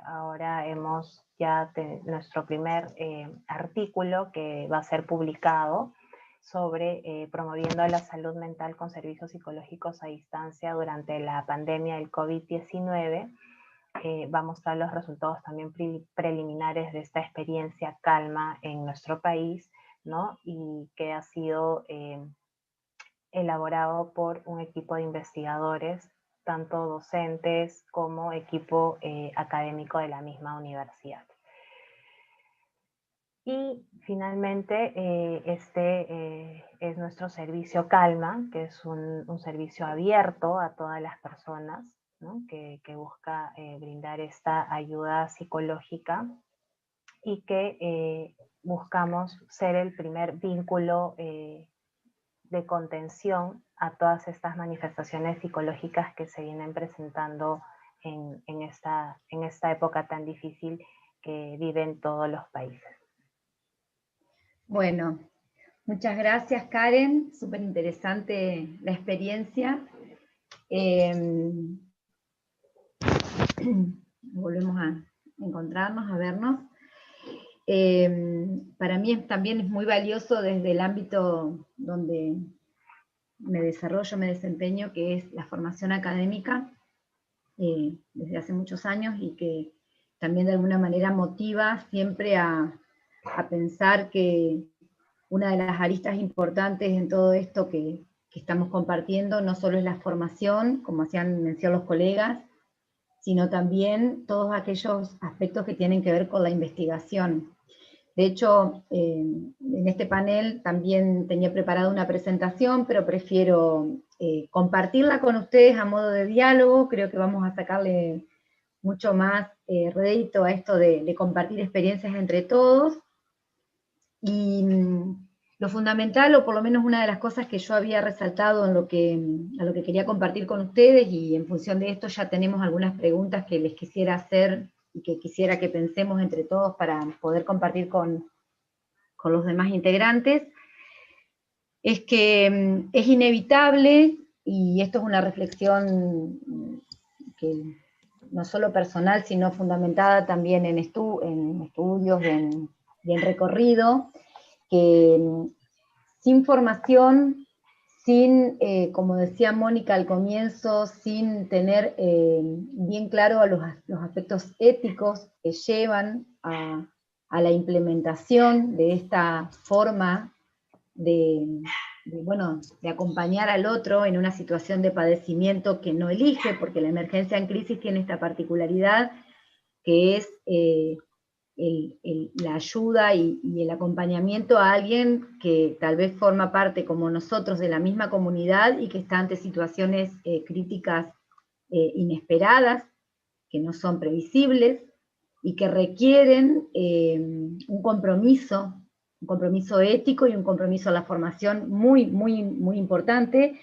Ahora hemos ya nuestro primer artículo que va a ser publicado sobre promoviendo la salud mental con servicios psicológicos a distancia durante la pandemia del COVID-19. Va a mostrar los resultados también preliminares de esta experiencia Calma en nuestro país, ¿no? Y que ha sido elaborado por un equipo de investigadores, tanto docentes como equipo académico de la misma universidad. Y finalmente este es nuestro servicio Calma, que es un servicio abierto a todas las personas, ¿no? que busca brindar esta ayuda psicológica, y que buscamos ser el primer vínculo de contención a todas estas manifestaciones psicológicas que se vienen presentando en esta época tan difícil que viven todos los países. Bueno, muchas gracias, Karen, súper interesante la experiencia. Volvemos a encontrarnos, a vernos. Para mí también es muy valioso desde el ámbito donde me desarrollo, me desempeño, que es la formación académica, desde hace muchos años, y que también de alguna manera motiva siempre a pensar que una de las aristas importantes en todo esto que estamos compartiendo no solo es la formación, como hacían mención los colegas, sino también todos aquellos aspectos que tienen que ver con la investigación. De hecho, en este panel también tenía preparada una presentación, pero prefiero compartirla con ustedes a modo de diálogo. Creo que vamos a sacarle mucho más rédito a esto de compartir experiencias entre todos. Y lo fundamental, o por lo menos una de las cosas que yo había resaltado a lo que quería compartir con ustedes, y en función de esto ya tenemos algunas preguntas que les quisiera hacer y que quisiera que pensemos entre todos para poder compartir con los demás integrantes, es que es inevitable, y esto es una reflexión que no solo personal, sino fundamentada también en estudios y en recorrido, que sin formación, sin, como decía Mónica al comienzo, sin tener bien claro a los aspectos éticos que llevan a la implementación de esta forma de acompañar al otro en una situación de padecimiento que no elige, porque la emergencia en crisis tiene esta particularidad, que es la ayuda y el acompañamiento a alguien que tal vez forma parte, como nosotros, de la misma comunidad y que está ante situaciones críticas inesperadas, que no son previsibles, y que requieren un compromiso ético y un compromiso a la formación muy, muy, muy importante,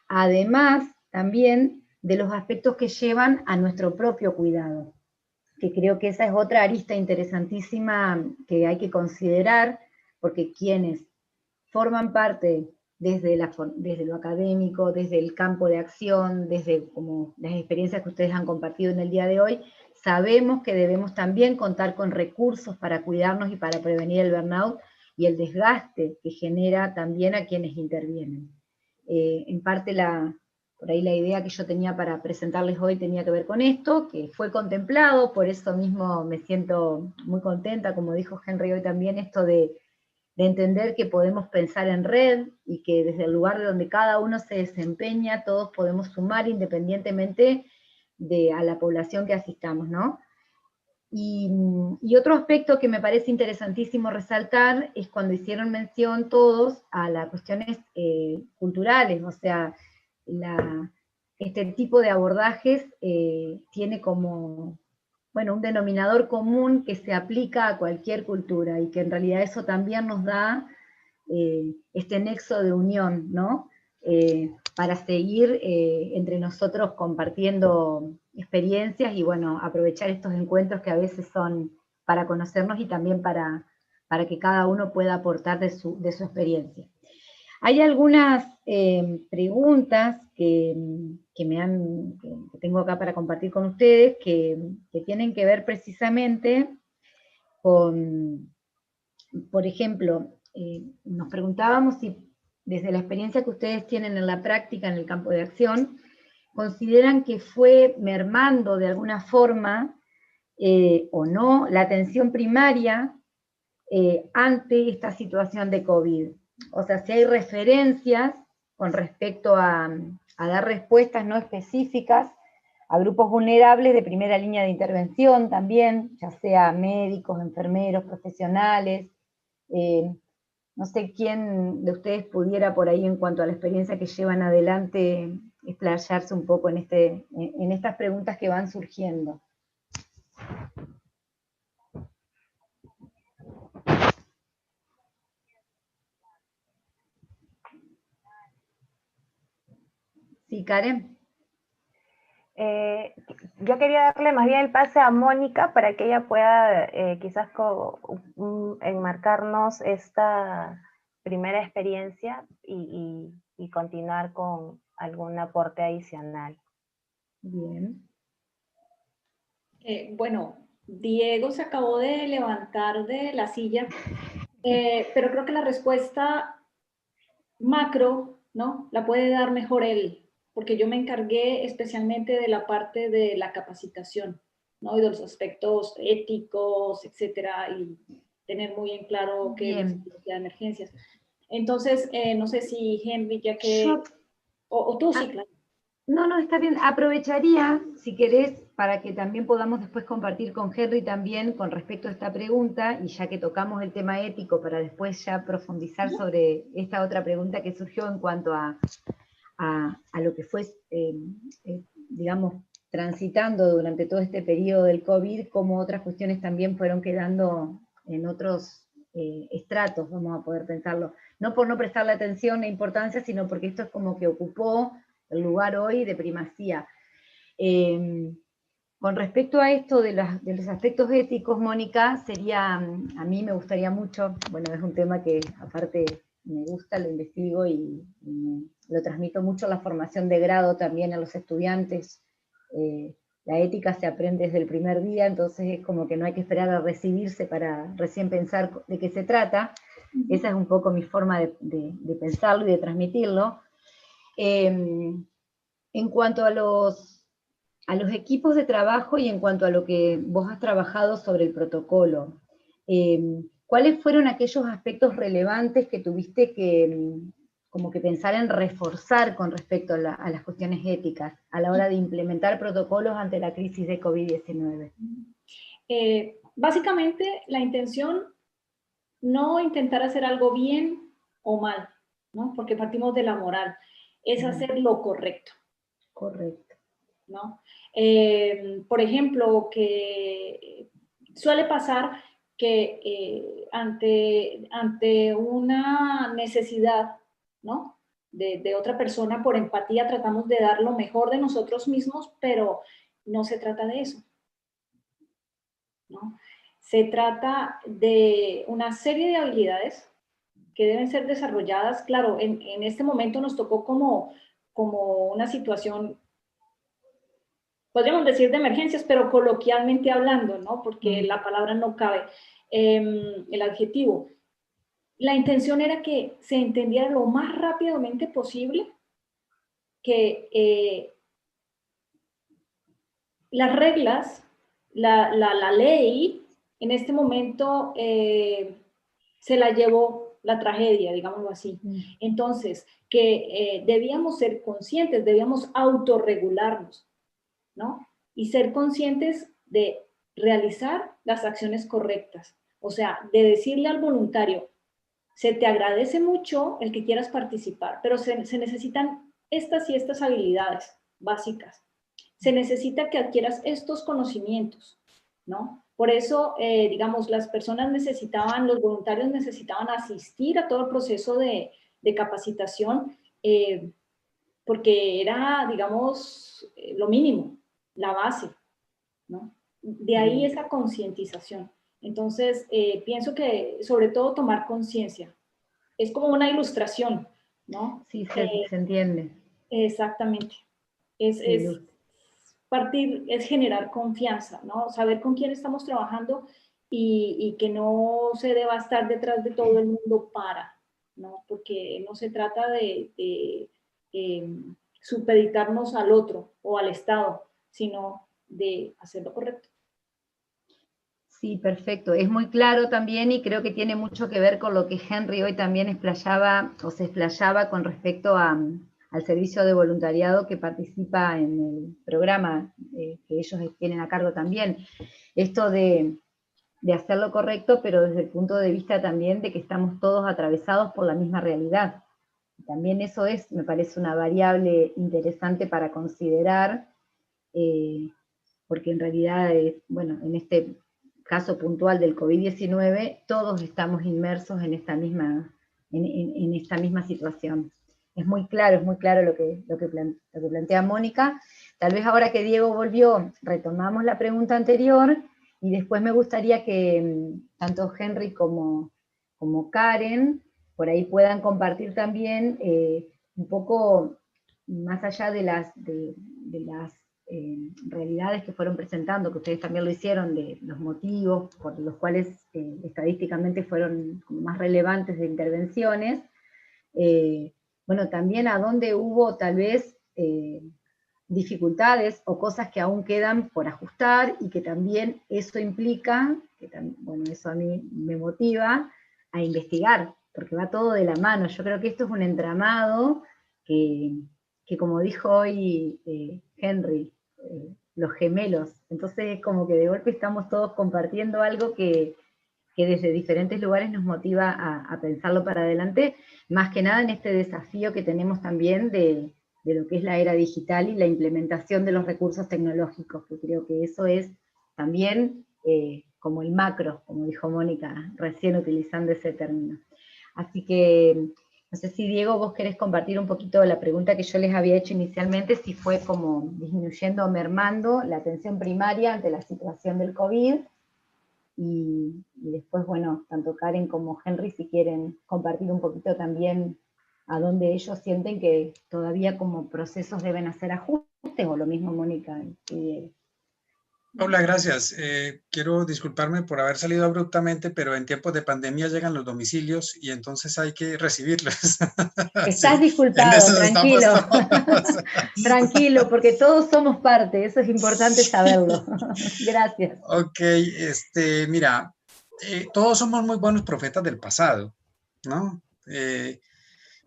además también de los aspectos que llevan a nuestro propio cuidado, que creo que esa es otra arista interesantísima que hay que considerar, porque quienes forman parte desde lo académico, desde el campo de acción, desde como las experiencias que ustedes han compartido en el día de hoy, sabemos que debemos también contar con recursos para cuidarnos y para prevenir el burnout y el desgaste que genera también a quienes intervienen. En parte por ahí la idea que yo tenía para presentarles hoy tenía que ver con esto, que fue contemplado, por eso mismo me siento muy contenta, como dijo Henry hoy también, esto de entender que podemos pensar en red y que desde el lugar de donde cada uno se desempeña, todos podemos sumar independientemente a la población que asistamos, ¿no? Y otro aspecto que me parece interesantísimo resaltar es cuando hicieron mención todos a las cuestiones culturales, o sea, este tipo de abordajes tiene como, bueno, un denominador común que se aplica a cualquier cultura, y que en realidad eso también nos da este nexo de unión, ¿no? Para seguir entre nosotros compartiendo experiencias y, bueno, aprovechar estos encuentros que a veces son para conocernos y también para que cada uno pueda aportar de su experiencia. Hay algunas preguntas que tengo acá para compartir con ustedes que tienen que ver precisamente con, por ejemplo, nos preguntábamos si desde la experiencia que ustedes tienen en la práctica, en el campo de acción, consideran que fue mermando de alguna forma o no la atención primaria ante esta situación de COVID. O sea, si hay referencias con respecto a dar respuestas no específicas a grupos vulnerables de primera línea de intervención también, ya sea médicos, enfermeros, profesionales. No sé quién de ustedes pudiera por ahí, en cuanto a la experiencia que llevan adelante, explayarse un poco en estas preguntas que van surgiendo. Sí, Karen. Yo quería darle más bien el pase a Mónica para que ella pueda quizás enmarcarnos esta primera experiencia y continuar con algún aporte adicional. Bien. Bueno, Diego se acabó de levantar de la silla, pero creo que la respuesta macro, ¿no?, la puede dar mejor él, porque yo me encargué especialmente de la parte de la capacitación, ¿no?, y de los aspectos éticos, etcétera, y tener muy en claro qué es la psicología de emergencias. Entonces, no sé si Henry, ya que... O tú, sí, claro. No, está bien. Aprovecharía, si querés, para que también podamos después compartir con Henry también con respecto a esta pregunta, y ya que tocamos el tema ético, para después ya profundizar sobre esta otra pregunta que surgió en cuanto a lo que fue, digamos, transitando durante todo este periodo del COVID, cómo otras cuestiones también fueron quedando en otros estratos, vamos a poder pensarlo. No por no prestarle atención e importancia, sino porque esto es como que ocupó el lugar hoy de primacía. Con respecto a esto de los aspectos éticos, Mónica, a mí me gustaría mucho, bueno, es un tema que aparte me gusta, lo investigo y lo transmito mucho en la formación de grado también a los estudiantes. La ética se aprende desde el primer día, entonces es como que no hay que esperar a recibirse para recién pensar de qué se trata. Esa es un poco mi forma de pensarlo y de transmitirlo. En cuanto a los equipos de trabajo y en cuanto a lo que vos has trabajado sobre el protocolo, ¿cuáles fueron aquellos aspectos relevantes que tuviste que como que pensar en reforzar con respecto a las cuestiones éticas a la hora de implementar protocolos ante la crisis de COVID-19? básicamente la intención, no intentar hacer algo bien o mal, ¿no? Porque partimos de la moral, es hacer lo correcto. Correcto. ¿No? Por ejemplo, que suele pasar que ante una necesidad, ¿no? de otra persona, por empatía tratamos de dar lo mejor de nosotros mismos, pero no se trata de eso, ¿no? Se trata de una serie de habilidades que deben ser desarrolladas. Claro, en este momento nos tocó como una situación, podríamos decir de emergencias, pero coloquialmente hablando, ¿no? Porque la palabra no cabe, el adjetivo. La intención era que se entendiera lo más rápidamente posible que las reglas, la ley, en este momento se la llevó la tragedia, digámoslo así. Entonces, que debíamos ser conscientes, debíamos autorregularnos, ¿no? Y ser conscientes de realizar las acciones correctas. O sea, de decirle al voluntario, se te agradece mucho el que quieras participar, pero se necesitan estas y estas habilidades básicas. Se necesita que adquieras estos conocimientos, ¿no? Por eso, digamos, las personas necesitaban, los voluntarios necesitaban asistir a todo el proceso de capacitación, porque era, digamos, lo mínimo, la base, ¿no? De ahí esa concientización. Entonces, pienso que sobre todo tomar conciencia. Es como una ilustración, ¿no? Sí, se entiende. Exactamente. Es partir, es generar confianza, ¿no? Saber con quién estamos trabajando y que no se deba estar detrás de todo el mundo para, ¿no? Porque no se trata de supeditarnos al otro o al Estado, sino de hacer lo correcto. Sí, perfecto. Es muy claro también y creo que tiene mucho que ver con lo que Henry hoy también explayaba o se explayaba con respecto al servicio de voluntariado que participa en el programa que ellos tienen a cargo también. Esto de hacer lo correcto, pero desde el punto de vista también de que estamos todos atravesados por la misma realidad. También eso es, me parece, una variable interesante para considerar, porque en realidad, bueno, en este caso puntual del COVID-19, todos estamos inmersos en esta misma situación. Es muy claro lo que plantea Mónica. Tal vez ahora que Diego volvió, retomamos la pregunta anterior, y después me gustaría que tanto Henry como Karen, por ahí puedan compartir también un poco, más allá de las realidades que fueron presentando, que ustedes también lo hicieron, de los motivos por los cuales estadísticamente fueron como más relevantes de intervenciones, bueno, también a dónde hubo tal vez dificultades o cosas que aún quedan por ajustar, y que también eso implica, bueno, eso a mí me motiva a investigar, porque va todo de la mano. Yo creo que esto es un entramado que como dijo hoy Henry, los gemelos, entonces como que de golpe estamos todos compartiendo algo que desde diferentes lugares nos motiva a pensarlo para adelante, más que nada en este desafío que tenemos también de lo que es la era digital y la implementación de los recursos tecnológicos, que creo que eso es también como el macro, como dijo Mónica recién utilizando ese término. Así que, no sé si Diego, vos querés compartir un poquito la pregunta que yo les había hecho inicialmente, si fue como disminuyendo o mermando la atención primaria ante la situación del COVID, y después, bueno, tanto Karen como Henry, si quieren compartir un poquito también a dónde ellos sienten que todavía como procesos deben hacer ajustes, o lo mismo Mónica y Diego. Paula, gracias. Quiero disculparme por haber salido abruptamente, pero en tiempos de pandemia llegan los domicilios y entonces hay que recibirlos. Estás Sí, disculpado, tranquilo. Tranquilo, porque todos somos parte, eso es importante saberlo. Gracias. Ok, mira, todos somos muy buenos profetas del pasado, ¿no?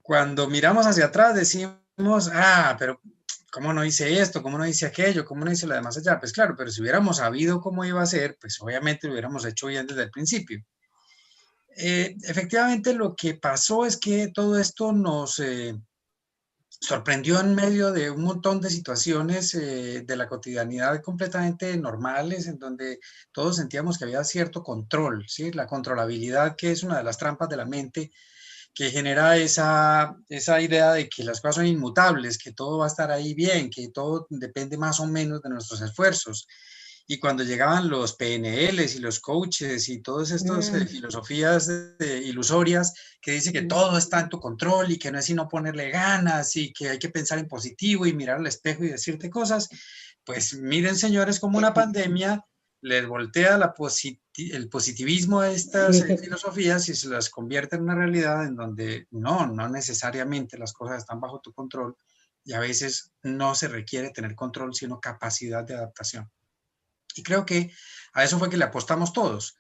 Cuando miramos hacia atrás decimos, pero ¿cómo no hice esto? ¿Cómo no hice aquello? ¿Cómo no hice lo demás allá? Pues claro, pero si hubiéramos sabido cómo iba a ser, pues obviamente lo hubiéramos hecho bien desde el principio. Efectivamente, lo que pasó es que todo esto nos sorprendió en medio de un montón de situaciones de la cotidianidad completamente normales, en donde todos sentíamos que había cierto control, ¿sí? La controlabilidad, que es una de las trampas de la mente, que genera esa idea de que las cosas son inmutables, que todo va a estar ahí bien, que todo depende más o menos de nuestros esfuerzos. Y cuando llegaban los PNLs y los coaches y todas estas filosofías ilusorias que dice que todo está en tu control y que no es sino ponerle ganas y que hay que pensar en positivo y mirar al espejo y decirte cosas, pues miren, señores, como una pandemia les voltea el positivismo a estas filosofías y se las convierte en una realidad en donde no necesariamente las cosas están bajo tu control y a veces no se requiere tener control, sino capacidad de adaptación. Y creo que a eso fue que le apostamos todos,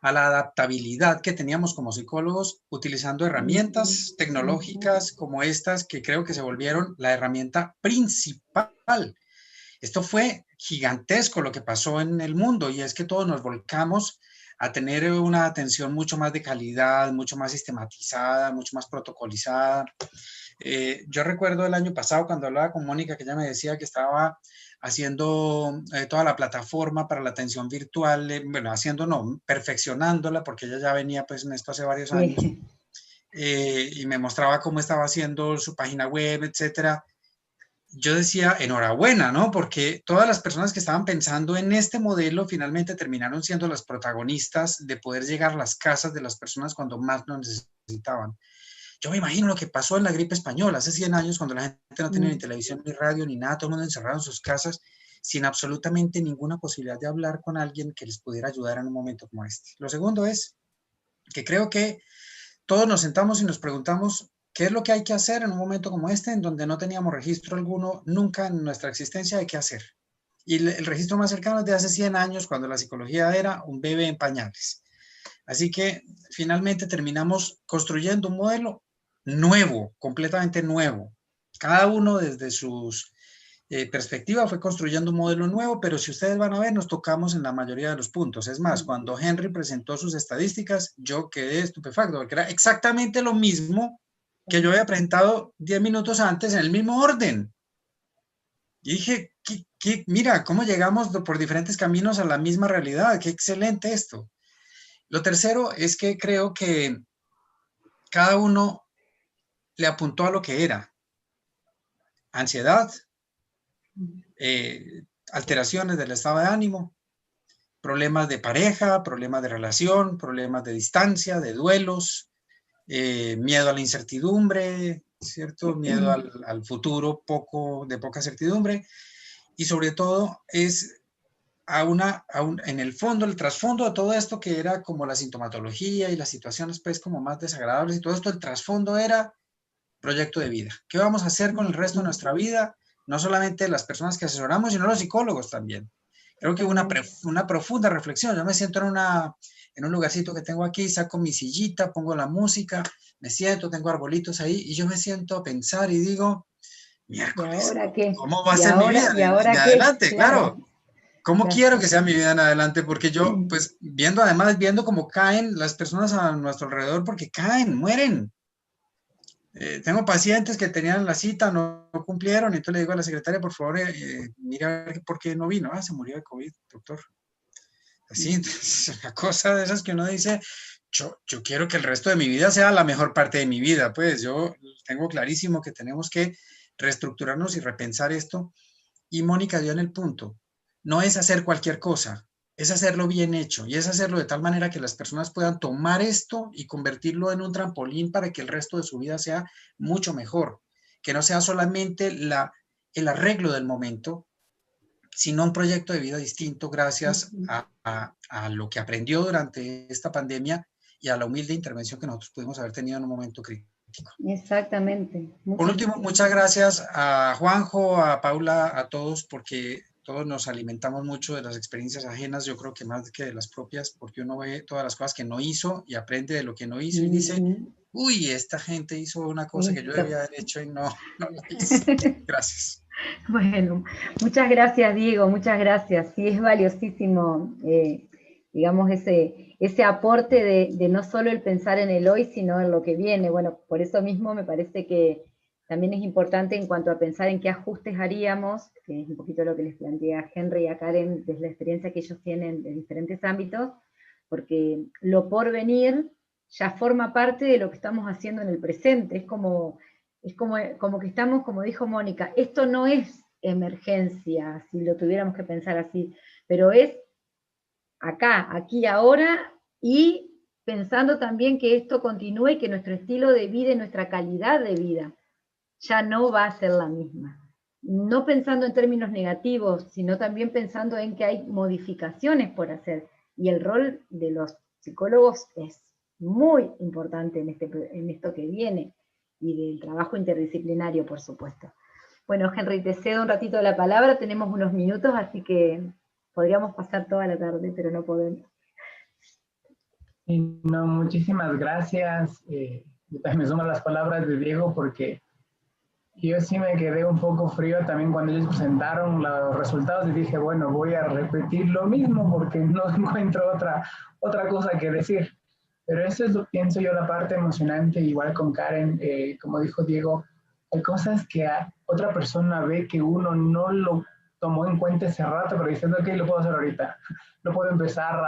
a la adaptabilidad que teníamos como psicólogos utilizando herramientas tecnológicas como estas que creo que se volvieron la herramienta principal. Esto fue gigantesco lo que pasó en el mundo y es que todos nos volcamos a tener una atención mucho más de calidad, mucho más sistematizada, mucho más protocolizada. Yo recuerdo el año pasado cuando hablaba con Mónica que ella me decía que estaba haciendo toda la plataforma para la atención virtual, perfeccionándola porque ella ya venía pues en esto hace varios años y me mostraba cómo estaba haciendo su página web, etcétera. Yo decía, enhorabuena, ¿no? Porque todas las personas que estaban pensando en este modelo finalmente terminaron siendo las protagonistas de poder llegar a las casas de las personas cuando más lo necesitaban. Yo me imagino lo que pasó en la gripe española hace 100 años, cuando la gente no tenía ni televisión, ni radio, ni nada, todo el mundo encerrado en sus casas, sin absolutamente ninguna posibilidad de hablar con alguien que les pudiera ayudar en un momento como este. Lo segundo es que creo que todos nos sentamos y nos preguntamos qué es lo que hay que hacer en un momento como este, en donde no teníamos registro alguno nunca en nuestra existencia de qué hacer. Y el registro más cercano es de hace 100 años, cuando la psicología era un bebé en pañales. Así que finalmente terminamos construyendo un modelo nuevo, completamente nuevo. Cada uno desde sus perspectivas fue construyendo un modelo nuevo, pero si ustedes van a ver, nos tocamos en la mayoría de los puntos. Es más, cuando Henry presentó sus estadísticas, yo quedé estupefacto, porque era exactamente lo mismo que yo había presentado 10 minutos antes en el mismo orden. Y dije, mira, cómo llegamos por diferentes caminos a la misma realidad, qué excelente esto. Lo tercero es que creo que cada uno le apuntó a lo que era. Ansiedad, alteraciones del estado de ánimo, problemas de pareja, problemas de relación, problemas de distancia, de duelos, miedo a la incertidumbre, ¿cierto? Miedo al futuro de poca certidumbre. Y sobre todo es en el fondo, el trasfondo de todo esto que era como la sintomatología y las situaciones pues como más desagradables y todo esto, el trasfondo era proyecto de vida. ¿Qué vamos a hacer con el resto de nuestra vida? No solamente las personas que asesoramos, sino los psicólogos también. Creo que una profunda reflexión. Yo me siento en un lugarcito que tengo aquí, saco mi sillita, pongo la música, me siento, tengo arbolitos ahí y yo me siento a pensar y digo, miércoles, ¿cómo va a ser mi vida de adelante? Claro. ¿Cómo quiero que sea mi vida en adelante? Porque yo, pues, viendo cómo caen las personas a nuestro alrededor, porque caen, mueren. Tengo pacientes que tenían la cita, no cumplieron, y entonces le digo a la secretaria, por favor, mira por qué no vino. Se murió de COVID, doctor. Así, entonces, una cosa de esas que uno dice, yo quiero que el resto de mi vida sea la mejor parte de mi vida. Pues yo tengo clarísimo que tenemos que reestructurarnos y repensar esto. Y Mónica dio en el punto. No es hacer cualquier cosa, es hacerlo bien hecho y es hacerlo de tal manera que las personas puedan tomar esto y convertirlo en un trampolín para que el resto de su vida sea mucho mejor, que no sea solamente el arreglo del momento, sino un proyecto de vida distinto gracias a lo que aprendió durante esta pandemia y a la humilde intervención que nosotros pudimos haber tenido en un momento crítico. Exactamente. Por último, muchas gracias a Juanjo, a Paula, a todos, porque todos nos alimentamos mucho de las experiencias ajenas, yo creo que más que de las propias, porque uno ve todas las cosas que no hizo y aprende de lo que no hizo y dice, uy, esta gente hizo una cosa que yo debía haber hecho y no la hice. Gracias. Bueno, muchas gracias, Diego, muchas gracias. Sí, es valiosísimo, digamos, ese aporte de no solo el pensar en el hoy, sino en lo que viene. Bueno, por eso mismo me parece que también es importante en cuanto a pensar en qué ajustes haríamos, que es un poquito lo que les plantea a Henry y a Karen desde la experiencia que ellos tienen de diferentes ámbitos, porque lo por venir ya forma parte de lo que estamos haciendo en el presente. Es como que estamos, como dijo Mónica, esto no es emergencia, si lo tuviéramos que pensar así, pero es acá, aquí, ahora, y pensando también que esto continúe y que nuestro estilo de vida y nuestra calidad de vida ya no va a ser la misma. No pensando en términos negativos, sino también pensando en que hay modificaciones por hacer. Y el rol de los psicólogos es muy importante en esto que viene, y del trabajo interdisciplinario, por supuesto. Bueno, Henry, te cedo un ratito la palabra, tenemos unos minutos, así que podríamos pasar toda la tarde, pero no podemos. Y no, muchísimas gracias. Yo también me sumo a las palabras de Diego porque yo sí me quedé un poco frío también cuando ellos presentaron los resultados y dije, bueno, voy a repetir lo mismo porque no encuentro otra cosa que decir. Pero eso es lo pienso yo, la parte emocionante, igual con Karen, como dijo Diego, hay cosas que otra persona ve que uno no lo tomó en cuenta ese rato, pero diciendo, ok, lo puedo hacer ahorita, lo puedo empezar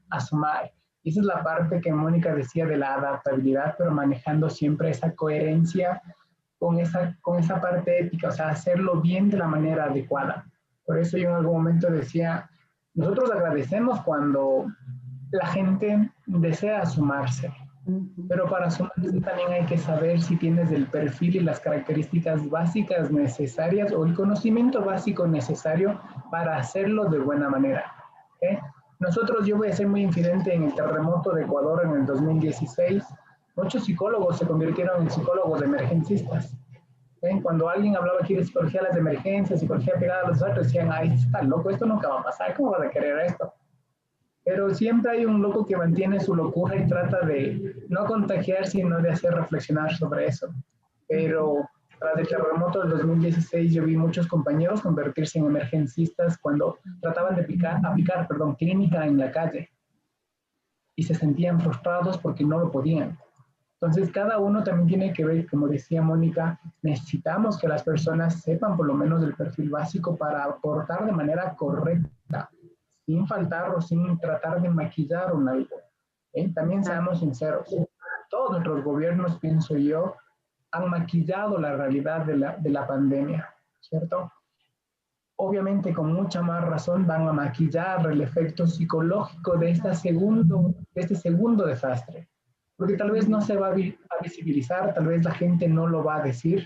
a sumar. Y esa es la parte que Mónica decía de la adaptabilidad, pero manejando siempre esa coherencia con esa parte ética, o sea, hacerlo bien de la manera adecuada. Por eso yo en algún momento decía, nosotros agradecemos cuando la gente desea sumarse, pero para sumarse también hay que saber si tienes el perfil y las características básicas necesarias o el conocimiento básico necesario para hacerlo de buena manera. ¿Okay? Nosotros, yo voy a ser muy infidente, en el terremoto de Ecuador en el 2016, muchos psicólogos se convirtieron en psicólogos emergencistas. Cuando alguien hablaba aquí de psicología de las emergencias, psicología pegada a los otros, decían, ay, está loco, esto nunca va a pasar, ¿cómo vas a querer esto? Pero siempre hay un loco que mantiene su locura y trata de no contagiar, sino de hacer reflexionar sobre eso. Pero tras el terremoto del 2016 yo vi muchos compañeros convertirse en emergencistas cuando trataban de aplicar clínica en la calle y se sentían frustrados porque no lo podían. Entonces, cada uno también tiene que ver, como decía Mónica, necesitamos que las personas sepan por lo menos el perfil básico para aportar de manera correcta, sin faltar o sin tratar de maquillar un algo. También seamos sinceros, todos nuestros gobiernos, pienso yo, han maquillado la realidad de la pandemia, ¿cierto? Obviamente con mucha más razón van a maquillar el efecto psicológico de este segundo desastre. Porque tal vez no se va a visibilizar, tal vez la gente no lo va a decir.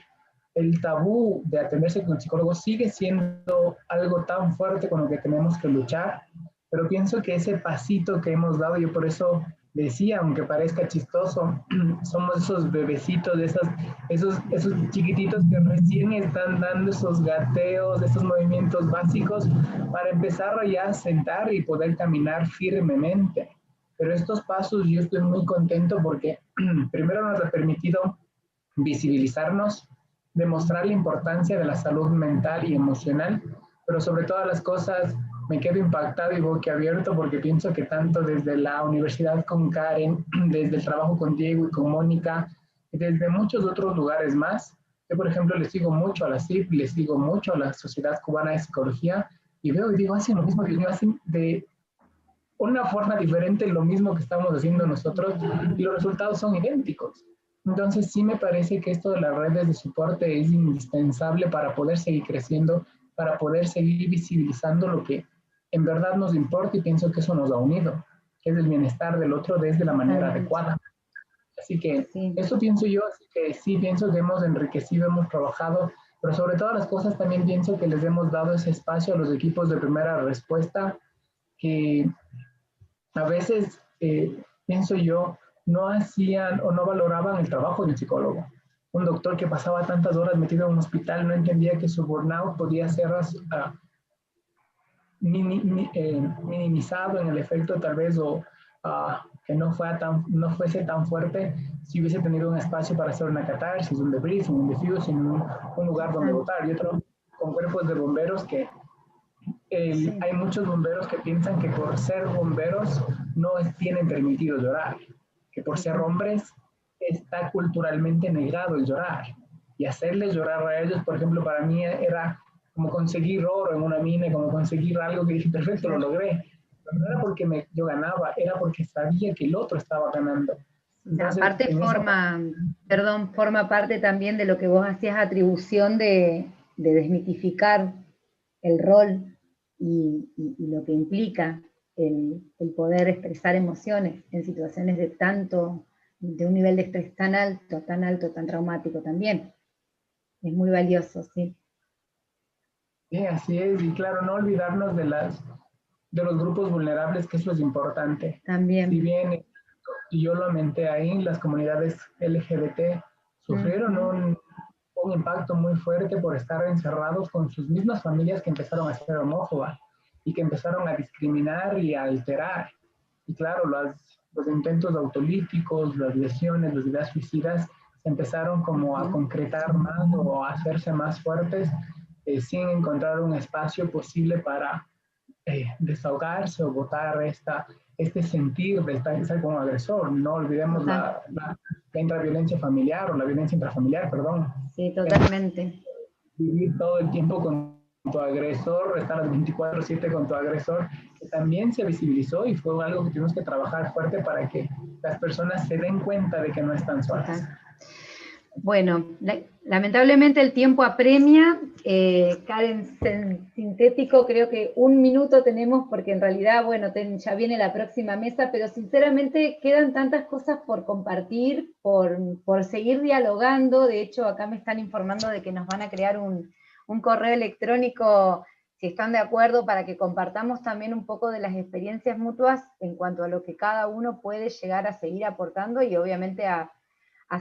El tabú de atenderse con psicólogos sigue siendo algo tan fuerte con lo que tenemos que luchar, pero pienso que ese pasito que hemos dado, yo por eso decía, aunque parezca chistoso, somos esos bebecitos, esos chiquititos que recién están dando esos gateos, esos movimientos básicos para empezar a ya sentar y poder caminar firmemente. Pero estos pasos yo estoy muy contento porque primero nos ha permitido visibilizarnos, demostrar la importancia de la salud mental y emocional, pero sobre todas las cosas me quedo impactado y boquiabierto porque pienso que tanto desde la universidad con Karen, desde el trabajo con Diego y con Mónica, y desde muchos otros lugares más, yo por ejemplo les sigo mucho a la CIP, les sigo mucho a la Sociedad Cubana de Psicología y veo y digo, hacen lo mismo que yo, hacen de una forma diferente lo mismo que estamos haciendo nosotros y los resultados son idénticos. Entonces sí me parece que esto de las redes de soporte es indispensable para poder seguir creciendo, para poder seguir visibilizando lo que en verdad nos importa y pienso que eso nos ha unido, que es el bienestar del otro desde la manera adecuada. Así que eso pienso yo, así que sí pienso que hemos enriquecido, hemos trabajado, pero sobre todas las cosas también pienso que les hemos dado ese espacio a los equipos de primera respuesta que a veces, pienso yo, no hacían o no valoraban el trabajo de un psicólogo. Un doctor que pasaba tantas horas metido en un hospital no entendía que su burnout podía ser minimizado en el efecto tal vez o que no fuese tan fuerte si hubiese tenido un espacio para hacer una catarsis, un debrief, un diffuse, un lugar donde votar. Y otro con cuerpos de bomberos que hay muchos bomberos que piensan que por ser bomberos no tienen permitido llorar, que por ser hombres está culturalmente negado el llorar. Y hacerles llorar a ellos, por ejemplo, para mí era como conseguir oro en una mina, como conseguir algo que dije, perfecto, lo logré. Pero no era porque yo ganaba, era porque sabía que el otro estaba ganando. Entonces, aparte forma parte también de lo que vos hacías atribución de desmitificar el rol y lo que implica el poder expresar emociones en situaciones de un nivel de estrés tan alto, tan traumático también. Es muy valioso, sí. Sí, así es, y claro, no olvidarnos de los grupos vulnerables, que eso es importante. También. Si bien, y yo lo aumenté ahí, las comunidades LGBT sufrieron un impacto muy fuerte por estar encerrados con sus mismas familias que empezaron a ser homófobas y que empezaron a discriminar y a alterar. Y claro, los intentos autolíticos, las lesiones, las ideas suicidas se empezaron como a concretar más o a hacerse más fuertes sin encontrar un espacio posible para desahogarse o botar este sentir de estar como agresor. No olvidemos la intraviolencia familiar o la violencia intrafamiliar, perdón. Sí, totalmente. Vivir todo el tiempo con tu agresor, estar las 24/7 con tu agresor, que también se visibilizó y fue algo que tuvimos que trabajar fuerte para que las personas se den cuenta de que no están solas. Bueno, lamentablemente el tiempo apremia. Karen, sintético, creo que 1 minuto tenemos porque en realidad, bueno, ya viene la próxima mesa, pero sinceramente quedan tantas cosas por compartir, por seguir dialogando. De hecho, acá me están informando de que nos van a crear un correo electrónico, si están de acuerdo, para que compartamos también un poco de las experiencias mutuas en cuanto a lo que cada uno puede llegar a seguir aportando y obviamente a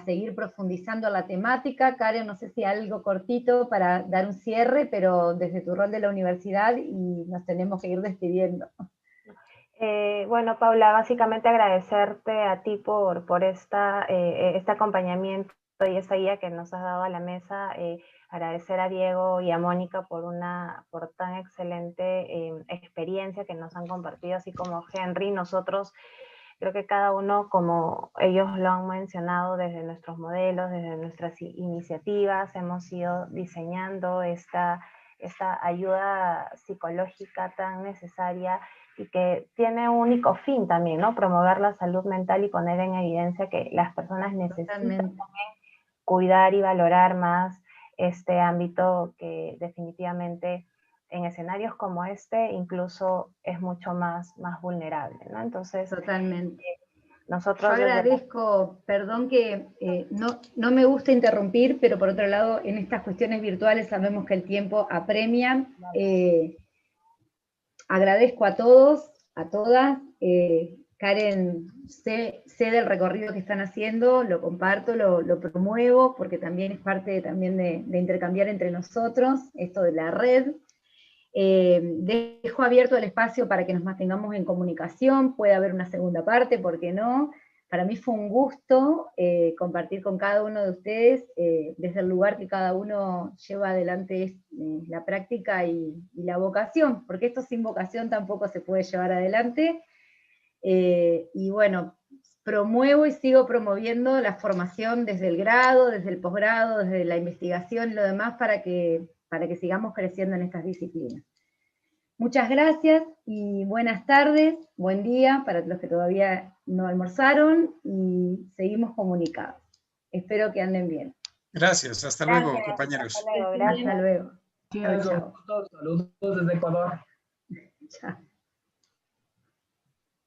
seguir profundizando la temática. Karen, no sé si algo cortito para dar un cierre, pero desde tu rol de la universidad y nos tenemos que ir despidiendo. Bueno, Paula, básicamente agradecerte a ti por este acompañamiento y esta guía que nos has dado a la mesa, agradecer a Diego y a Mónica por tan excelente experiencia que nos han compartido, así como Henry. Nosotros creo que cada uno, como ellos lo han mencionado, desde nuestros modelos, desde nuestras iniciativas, hemos ido diseñando esta ayuda psicológica tan necesaria y que tiene un único fin también, ¿no? Promover la salud mental y poner en evidencia que las personas necesitan también cuidar y valorar más este ámbito que definitivamente en escenarios como este incluso es mucho más vulnerable, ¿no? Entonces, totalmente. Nosotros yo agradezco, perdón que no me gusta interrumpir, pero por otro lado, en estas cuestiones virtuales sabemos que el tiempo apremia. Agradezco a todos, a todas. Karen, sé del recorrido que están haciendo, lo comparto, lo promuevo, porque también es parte también de intercambiar entre nosotros, esto de la red. Dejo abierto el espacio para que nos mantengamos en comunicación, puede haber una segunda parte, ¿por qué no? Para mí fue un gusto compartir con cada uno de ustedes desde el lugar que cada uno lleva adelante la práctica y la vocación, porque esto sin vocación tampoco se puede llevar adelante. Y bueno, promuevo y sigo promoviendo la formación desde el grado, desde el posgrado, desde la investigación y lo demás para que sigamos creciendo en estas disciplinas. Muchas gracias y buenas tardes, buen día para los que todavía no almorzaron y seguimos comunicados. Espero que anden bien. Gracias, hasta luego, compañeros. Hasta luego. Saludos desde Ecuador. Chao.